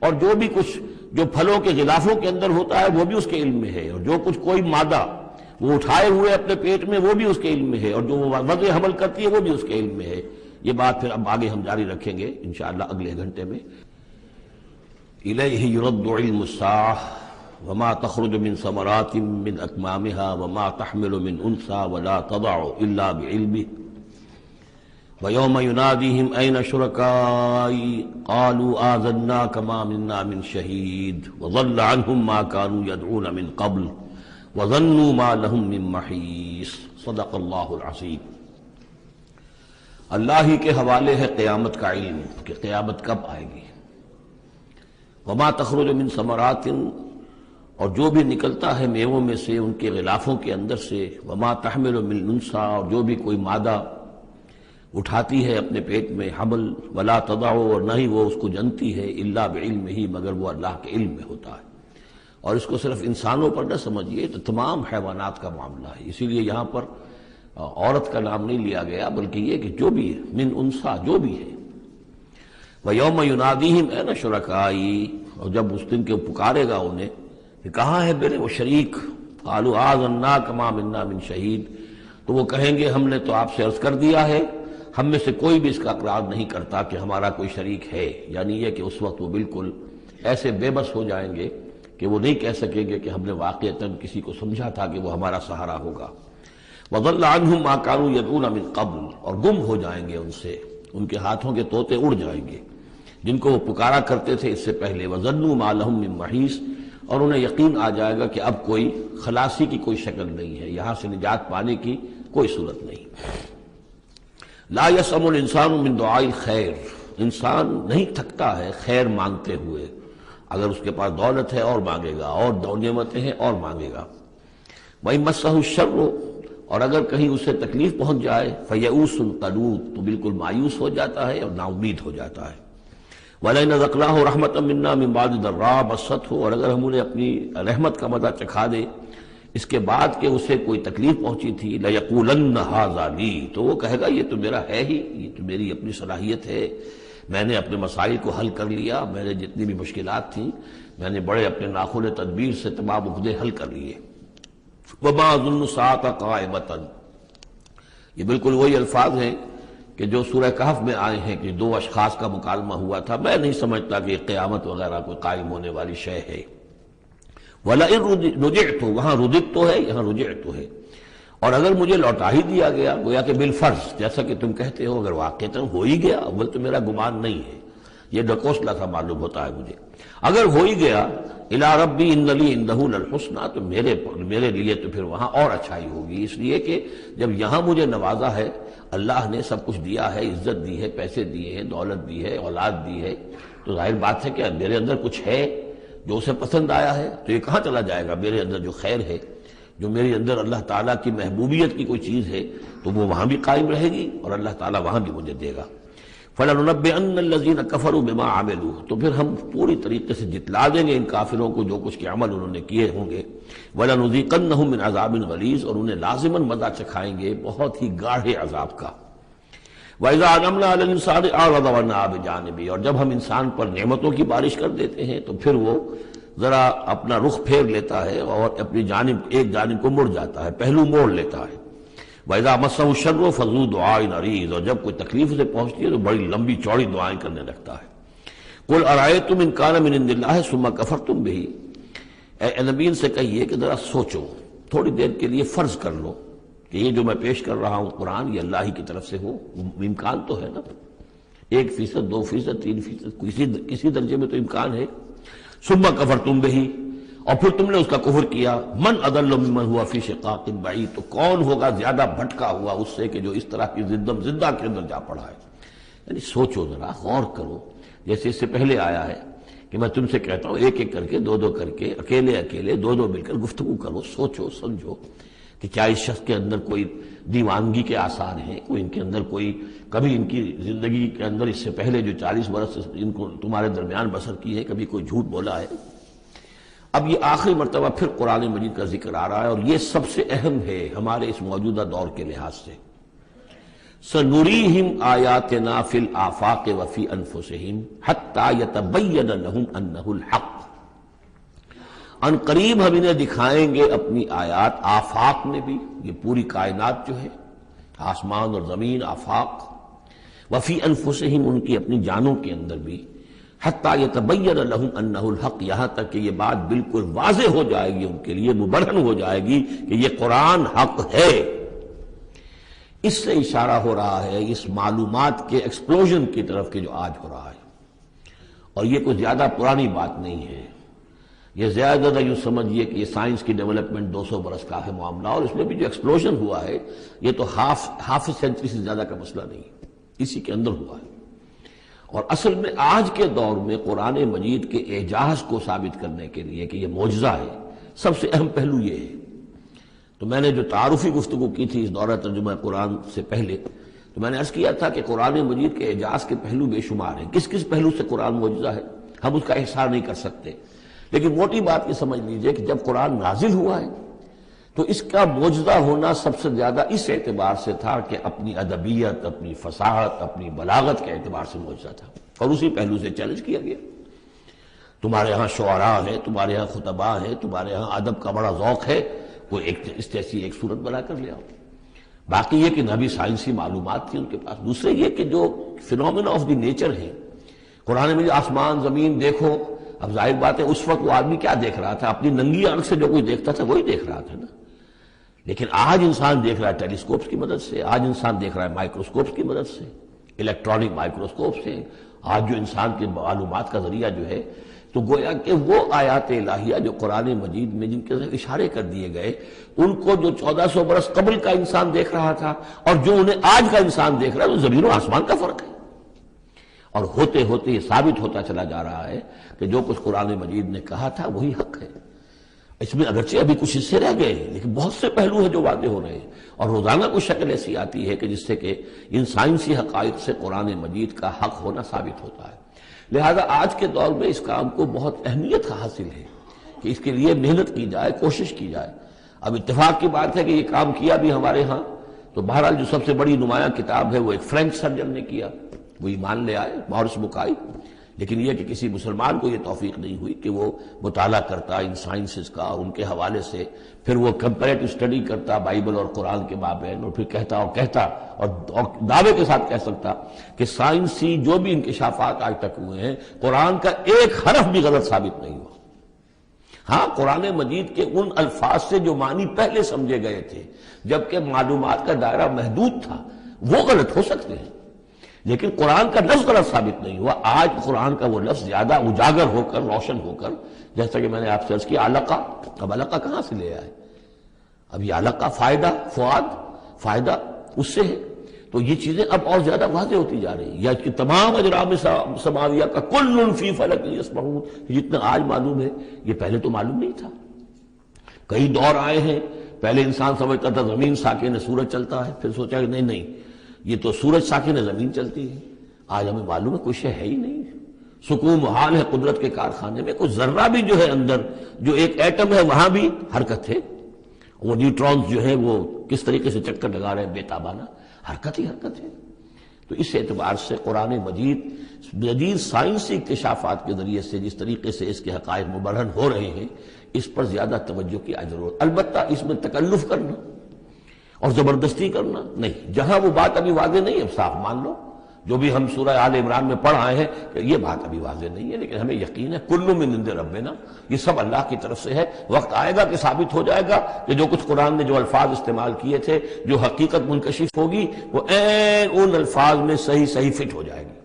اور جو بھی کچھ جو پھلوں کے غلافوں کے اندر ہوتا ہے وہ بھی اس کے علم میں ہے، اور جو کچھ کوئی مادہ وہ اٹھائے ہوئے اپنے پیٹ میں وہ بھی اس کے علم میں ہے، اور جو وہ وضع حمل کرتی ہے وہ بھی اس کے علم میں ہے۔ یہ بات پھر اب آگے ہم جاری رکھیں گے انشاءاللہ اگلے گھنٹے میں۔ الیہ یرد علم الساعہ وما تخرج من ثمرات من اکمامها وما تحمل من انثى ولا تضع الا بعلمہ وَيَوْمَ يُنَادِيهِمْ أَيْنَ شُرَكَائِي قَالُوا آذَنَّاكَ مَا مِنَّا مِنْ شَهِيدٍ وَضَلَّ عَنْهُمْ مَا كَانُوا يَدْعُونَ مِنْ قَبْلُ وَظَنُّوا مَا لَهُمْ مِنْ مَحِيصٍ۔ صدق اللہ العظیم۔ اللہ ہی کے حوالے ہے قیامت کا علم کہ قیامت کب آئے گی۔ وما تخرج من ثمرات، اور جو بھی نکلتا ہے میووں میں سے ان کے غلافوں کے اندر سے، وما تحمل من انثى، اور جو بھی کوئی مادہ اٹھاتی ہے اپنے پیٹ میں حمل، ولا تضع، اور نہ ہی وہ اس کو جنتی ہے، الا بعلمہ، مگر وہ اللہ کے علم میں ہوتا ہے۔ اور اس کو صرف انسانوں پر نہ سمجھیے، تو تمام حیوانات کا معاملہ ہے، اسی لیے یہاں پر عورت کا نام نہیں لیا گیا بلکہ یہ کہ جو بھی ہے، من انثى، جو بھی ہے۔ وَيَوْمَ يُنَادِيهِمْ أَيْنَ شُرَكَائِي، اور جب اس دن کے پکارے گا انہیں کہ کہاں ہے میرے وہ شریک، قَالُوا آذَنَّاكَ مَا مِنَّا مِنْ شَهِيدٍ، تو وہ کہیں گے ہم نے تو آپ سے عرض کر دیا ہے، ہم میں سے کوئی بھی اس کا اقرار نہیں کرتا کہ ہمارا کوئی شریک ہے، یعنی یہ کہ اس وقت وہ بالکل ایسے بے بس ہو جائیں گے کہ وہ نہیں کہہ سکیں گے کہ ہم نے واقعتاً کسی کو سمجھا تھا کہ وہ ہمارا سہارا ہوگا۔ وَضَلَّ عَنْهُمْ مَا كَانُوا يَدْعُونَ مِنْ قَبْلُ، اور گم ہو جائیں گے ان سے، ان کے ہاتھوں کے طوطے اڑ جائیں گے جن کو وہ پکارا کرتے تھے اس سے پہلے۔ وَظَنُّوا مَا لَهُم مِّن مَّحِيصٍ، اور انہیں یقین آ جائے گا کہ اب کوئی خلاصی کی کوئی شکل نہیں ہے، یہاں سے نجات پانے کی کوئی صورت نہیں۔ لا یسأم الانسان من دعاء الخیر، انسان نہیں تھکتا ہے خیر مانگتے ہوئے، اگر اس کے پاس دولت ہے اور مانگے گا، اور نعمتیں ہیں اور مانگے گا۔ وَإِن مَسَّهُ الشَّرُّ، اور اگر کہیں اسے تکلیف پہنچ جائے، فَيَئُوسٌ قَنُوطٌ، تو بالکل مایوس ہو جاتا ہے اور نا امید ہو جاتا ہے۔ وَلَئِنْ أَذَقْنَاهُ رَحْمَةً مِنَّا مِنْ بَعْدِ ضَرَّاءٍ مَسَّتْهُ، اور اگر ہم انہیں اپنی رحمت کا مزہ چکھا دے اس کے بعد کہ اسے کوئی تکلیف پہنچی تھی، لَيَقُولَنَّ هَذَا لِي، تو وہ کہے گا یہ تو میرا ہے ہی، یہ تو میری اپنی صلاحیت ہے، میں نے اپنے مسائل کو حل کر لیا، میں نے جتنی بھی مشکلات تھیں میں نے بڑے اپنے ناخن تدبیر سے تمام عقدے حل کر لیے۔ وَمَا أَظُنُّ السَّاعَةَ قَائِمَةً، یہ بالکل وہی الفاظ ہیں کہ جو سورہ کہف میں آئے ہیں کہ دو اشخاص کا مکالمہ ہوا تھا، میں نہیں سمجھتا کہ قیامت وغیرہ کوئی قائم ہونے والی شے ہے۔ وَلَئِن رُجِعْتُ، وہاں رُجِعْتُ ہے، یہاں رُجِعْتُ ہے، اور اگر مجھے لوٹا ہی دیا گیا، گویا کہ بالفرض جیسا کہ تم کہتے ہو، اگر واقعتاً ہو ہی گیا، اول تو میرا گمان نہیں ہے، یہ ڈکوسلا سا معلوم ہوتا ہے مجھے، اگر ہو ہی گیا، اِلَىٰ رَبِّي إِنَّ لِي عِندَهُ لَلْحُسْنَىٰ، تو میرے لیے تو پھر وہاں اور اچھائی ہوگی، اس لیے کہ جب یہاں مجھے نوازا ہے، اللہ نے سب کچھ دیا ہے، عزت دی ہے، پیسے دیے ہیں، دولت دی ہے، اولاد دی ہے، تو ظاہر بات ہے کہ میرے اندر کچھ ہے جو اسے پسند آیا ہے، تو یہ کہاں چلا جائے گا؟ میرے اندر جو خیر ہے، جو میرے اندر اللہ تعالیٰ کی محبوبیت کی کوئی چیز ہے، تو وہ وہاں بھی قائم رہے گی اور اللہ تعالیٰ وہاں بھی مجھے دے گا۔ فَلَنُنَبِّئَنَّ الَّذِينَ كَفَرُوا بِمَا عَمِلُوا، تو پھر ہم پوری طریقے سے جتلا دیں گے ان کافروں کو جو کچھ کے عمل انہوں نے کیے ہوں گے۔ وَلَنُذِيقَنَّهُم مِّنْ عَذَابٍ غَلِيظٍ، اور انہیں لازماً مزہ چکھائیں گے بہت ہی گاڑھے عذاب کا۔ وَإِذَا أَنْعَمْنَا عَلَى الْإِنسَانِ أَعْرَضَ وَنَأَىٰ بِجَانِبِهِ، اور جب ہم انسان پر نعمتوں کی بارش کر دیتے ہیں تو پھر وہ ذرا اپنا رخ پھیر لیتا ہے اور اپنی جانب ایک جانب کو مڑ جاتا ہے، پہلو موڑ لیتا ہے۔ وَإِذَا مَسَّهُ الشَّرُّ فَذُو دُعَاءٍ عَرِيضٍ، اور جب کوئی تکلیف اسے پہنچتی ہے تو بڑی لمبی چوڑی دعائیں کرنے لگتا ہے۔ قُلْ أَرَأَيْتُمْ إِنْ كَانَ مِنْ عِنْدِ اللَّهِ ثُمَّ كَفَرْتُمْ بِهِ، اے نبی ان سے کہیے کہ ذرا سوچو، تھوڑی دیر کے لیے فرض کر لو کہ یہ جو میں پیش کر رہا ہوں قرآن یہ اللہ ہی کی طرف سے ہو، امکان تو ہے نا، 1%، 2%، 3%، کسی درجے میں تو امکان ہے۔ ثُمَّ كَفَرْتُمْ بِهِ، اور پھر تم نے اس کا کفر کیا، من اضل ممن هو فی شقاق بعید، تو کون ہوگا زیادہ بھٹکا ہوا اس سے کہ جو اس طرح کی زدہ کے اندر جا پڑا ہے۔ یعنی سوچو ذرا، غور کرو، جیسے اس سے پہلے آیا ہے کہ میں تم سے کہتا ہوں ایک ایک کر کے، دو دو کر کے، اکیلے اکیلے، دو دو مل کر گفتگو کرو، سوچو سمجھو کہ کیا اس شخص کے اندر کوئی دیوانگی کے آثار ہیں، کوئی ان کے اندر کوئی کبھی ان کی زندگی کے اندر اس سے پہلے جو 40 برس ان کو تمہارے درمیان بسر کی ہے کبھی کوئی جھوٹ بولا ہے۔ اب یہ آخری مرتبہ پھر قرآن مجید کا ذکر آ رہا ہے اور یہ سب سے اہم ہے ہمارے اس موجودہ دور کے لحاظ سے۔ سَنُرِيهِمْ آيَاتِنَا فِي الْآفَاقِ وَفِي أَنفُسِهِمْ حَتَّى يَتَبَيَّنَ لَهُمْ أَنَّهُ الْحَقُّ، ان قریب ہم انہیں دکھائیں گے اپنی آیات، آفاق میں بھی، یہ پوری کائنات جو ہے، آسمان اور زمین، آفاق، وفی انفسہم، ان کی اپنی جانوں کے اندر بھی، حتیٰ یتبین لہم انہ الحق، یہاں تک کہ یہ بات بالکل واضح ہو جائے گی ان کے لیے، مبرہن ہو جائے گی کہ یہ قرآن حق ہے۔ اس سے اشارہ ہو رہا ہے اس معلومات کے ایکسپلوژن کی طرف کہ جو آج ہو رہا ہے، اور یہ کوئی زیادہ پرانی بات نہیں ہے، یہ زیادہ یوں سمجھیے کہ یہ سائنس کی ڈیولپمنٹ 200 برس کا ہے معاملہ، اور اس میں بھی جو ایکسپلوژن ہوا ہے یہ تو ہاف سینچری سے زیادہ کا مسئلہ نہیں، اسی کے اندر ہوا ہے۔ اور اصل میں آج کے دور میں قرآن مجید کے اعجاز کو ثابت کرنے کے لیے کہ یہ معجزہ ہے، سب سے اہم پہلو یہ ہے۔ تو میں نے جو تعارفی گفتگو کی تھی اس دورہ ترجمہ قرآن سے پہلے، تو میں نے عرض کیا تھا کہ قرآن مجید کے اعجاز کے پہلو بے شمار ہیں، کس کس پہلو سے قرآن معجزہ ہے ہم اس کا احصار نہیں کر سکتے، لیکن موٹی بات یہ سمجھ لیجئے کہ جب قرآن نازل ہوا ہے تو اس کا معجزہ ہونا سب سے زیادہ اس اعتبار سے تھا کہ اپنی ادبیت، اپنی فصاحت، اپنی بلاغت کے اعتبار سے معجزہ تھا، اور اسی پہلو سے چیلنج کیا گیا۔ تمہارے ہاں شعراء ہیں، تمہارے ہاں خطباء ہیں، تمہارے ہاں ادب کا بڑا ذوق ہے، کوئی اس جیسی ایک صورت بنا کر لے آؤ۔ باقی یہ کہ نہ بھی سائنسی معلومات تھی ان کے پاس، دوسرے یہ کہ جو فینومینا آف دی نیچر ہے، قرآن میں آسمان زمین دیکھو، اب ظاہر بات ہے اس وقت وہ آدمی کیا دیکھ رہا تھا، اپنی ننگی آنکھ سے جو کوئی دیکھتا تھا وہی دیکھ رہا تھا نا، لیکن آج انسان دیکھ رہا ہے ٹیلیسکوپس کی مدد سے، آج انسان دیکھ رہا ہے مائکروسکوپس کی مدد سے، الیکٹرانک مائکروسکوپ سے، آج جو انسان کے معلومات کا ذریعہ جو ہے، تو گویا کہ وہ آیات الہیہ جو قرآن مجید میں جن کے اشارے کر دیے گئے، ان کو جو 1400 برس قبل کا انسان دیکھ رہا تھا اور جو انہیں آج کا انسان دیکھ رہا ہے، وہ زمین و آسمان کا فرق ہے۔ اور ہوتے ہوتے یہ ثابت ہوتا چلا جا رہا ہے کہ جو کچھ قرآن مجید نے کہا تھا وہی حق ہے، اس میں اگرچہ ابھی کچھ حصے رہ گئے لیکن بہت سے پہلو ہیں جو واضح ہو رہے ہیں، اور روزانہ کوئی شکل ایسی آتی ہے کہ جس سے کہ ان سائنسی حقائق سے قرآن مجید کا حق ہونا ثابت ہوتا ہے۔ لہذا آج کے دور میں اس کام کو بہت اہمیت حاصل ہے کہ اس کے لیے محنت کی جائے، کوشش کی جائے۔ اب اتفاق کی بات ہے کہ یہ کام کیا بھی ہمارے ہاں، تو بہرحال جو سب سے بڑی نمایاں کتاب ہے وہ ایک فرینچ سرجن نے کیا، وہ ایمان لے آئے، مورس بکائی۔ لیکن یہ کہ کسی مسلمان کو یہ توفیق نہیں ہوئی کہ وہ مطالعہ کرتا ان سائنسز کا اور ان کے حوالے سے پھر وہ کمپیریٹو اسٹڈی کرتا بائبل اور قرآن کے مابین، اور پھر کہتا اور دعوے کے ساتھ کہہ سکتا کہ سائنسی جو بھی انکشافات آج تک ہوئے ہیں قرآن کا ایک حرف بھی غلط ثابت نہیں ہوا۔ ہاں، قرآن مجید کے ان الفاظ سے جو معنی پہلے سمجھے گئے تھے جبکہ معلومات کا دائرہ محدود تھا وہ غلط ہو سکتے ہیں، لیکن قرآن کا لفظ غلط ثابت نہیں ہوا۔ آج قرآن کا وہ لفظ زیادہ اجاگر ہو کر، روشن ہو کر، جیسا کہ میں نے آپ سے عرض کیا علقہ، اب علقہ کہاں سے لے آئے؟ اب یہ علقہ فائدہ، فؤاد، فائدہ اس سے ہے، تو یہ چیزیں اب اور زیادہ واضح ہوتی جا رہی ہیں۔ یا کہ تمام اجرام سماویہ کا کل فی فلک یسبحون، جتنا آج معلوم ہے یہ پہلے تو معلوم نہیں تھا۔ کئی دور آئے ہیں، پہلے انسان سمجھتا تھا زمین ساکن ہے، سورج چلتا ہے، پھر سوچا کہ نہیں یہ تو سورج ساکن ہے، زمین چلتی ہے۔ آج ہمیں معلوم ہے کوئی شے ہے ہی نہیں، سکون محال ہے قدرت کے کارخانے میں، کوئی ذرہ بھی جو ہے اندر، جو ایک ایٹم ہے وہاں بھی حرکت ہے، وہ نیوٹرونز جو ہے وہ کس طریقے سے چکر لگا رہے ہیں بے تابانہ، حرکت ہی حرکت ہے۔ تو اس اعتبار سے قرآن مجید جدید سائنسی اکتشافات کے ذریعے سے جس طریقے سے اس کے حقائق مبرہن ہو رہے ہیں، اس پر زیادہ توجہ کی ضرورت۔ البتہ اس میں تکلف کرنا اور زبردستی کرنا نہیں، جہاں وہ بات ابھی واضح نہیں اب صاف مان لو، جو بھی ہم سورہ آل عمران میں پڑھ آئے ہیں کہ یہ بات ابھی واضح نہیں ہے، لیکن ہمیں یقین ہے کل من عند ربنا، یہ سب اللہ کی طرف سے ہے۔ وقت آئے گا کہ ثابت ہو جائے گا کہ جو کچھ قرآن نے جو الفاظ استعمال کیے تھے، جو حقیقت منکشف ہوگی وہ عین ان الفاظ میں صحیح فٹ ہو جائے گی،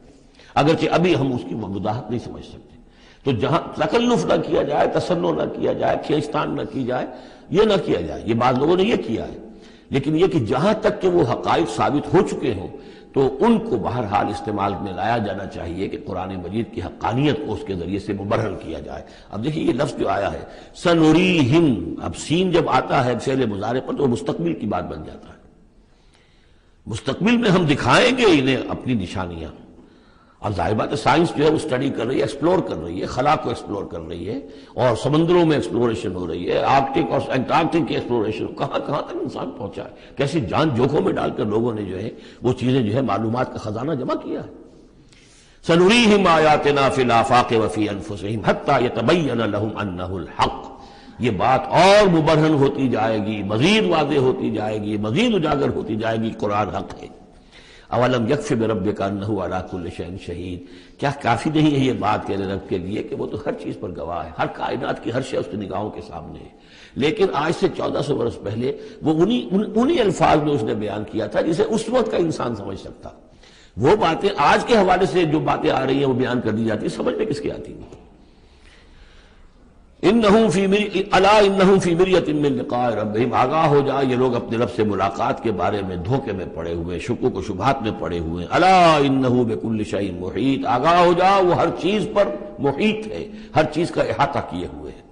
اگرچہ ابھی ہم اس کی وضاحت نہیں سمجھ سکتے۔ تو جہاں تکلف نہ کیا جائے، تسنع نہ کیا جائے، کھینچتان نہ کی جائے، یہ نہ کیا جائے، یہ بعض لوگوں نے یہ کیا ہے، لیکن یہ کہ جہاں تک کہ وہ حقائق ثابت ہو چکے ہوں تو ان کو بہرحال استعمال میں لایا جانا چاہیے کہ قرآن مجید کی حقانیت کو اس کے ذریعے سے مبرہن کیا جائے۔ اب دیکھیے یہ لفظ جو آیا ہے سنوریہم، اب سین جب آتا ہے فعل مضارع پر تو وہ مستقبل کی بات بن جاتا ہے، مستقبل میں ہم دکھائیں گے انہیں اپنی نشانیاں۔ اب ظاہر بات ہے سائنس جو ہے وہ اسٹڈی کر رہی ہے، ایکسپلور کر رہی ہے، خلا کو ایکسپلور کر رہی ہے، اور سمندروں میں ایکسپلوریشن ہو رہی ہے، آرکٹک اور انٹارکٹک کی ایکسپلوریشن، کہاں تک انسان پہنچا ہے، کیسی جان جوکھوں میں ڈال کر لوگوں نے جو ہے وہ چیزیں جو ہے معلومات کا خزانہ جمع کیا ہے۔ سنریہم آیاتنا فی الآفاق وفی انفسہم حتی یتبین لہم انہ الحق، یہ بات اور مبرہن ہوتی جائے گی، مزید واضح ہوتی جائے گی، مزید اجاگر ہوتی جائے گی، قرآن حق ہے۔ اولم یکفی بربک انہ علی کل شیء شہید، کیا کافی نہیں ہے یہ بات تیرے رب کے لیے کہ وہ تو ہر چیز پر گواہ ہے، ہر کائنات کی ہر شے اس کی نگاہوں کے سامنے ہے۔ لیکن آج سے 1400 برس پہلے وہ انہی الفاظ میں اس نے بیان کیا تھا جسے اس وقت کا انسان سمجھ سکتا۔ وہ باتیں آج کے حوالے سے جو باتیں آ رہی ہیں وہ بیان کر دی جاتی ہیں، سمجھ میں کس کی آتی ہیں؟ انہم فی مریۃ من لقاء ربہم، آگاہ ہو جا یہ لوگ اپنے رب سے ملاقات کے بارے میں دھوکے میں پڑے ہوئے، شکوک و شبہات میں پڑے ہوئے۔ الا انہ بکل شیء محیط، آگاہ ہو جا وہ ہر چیز پر محیط ہے، ہر چیز کا احاطہ کیے ہوئے ہے۔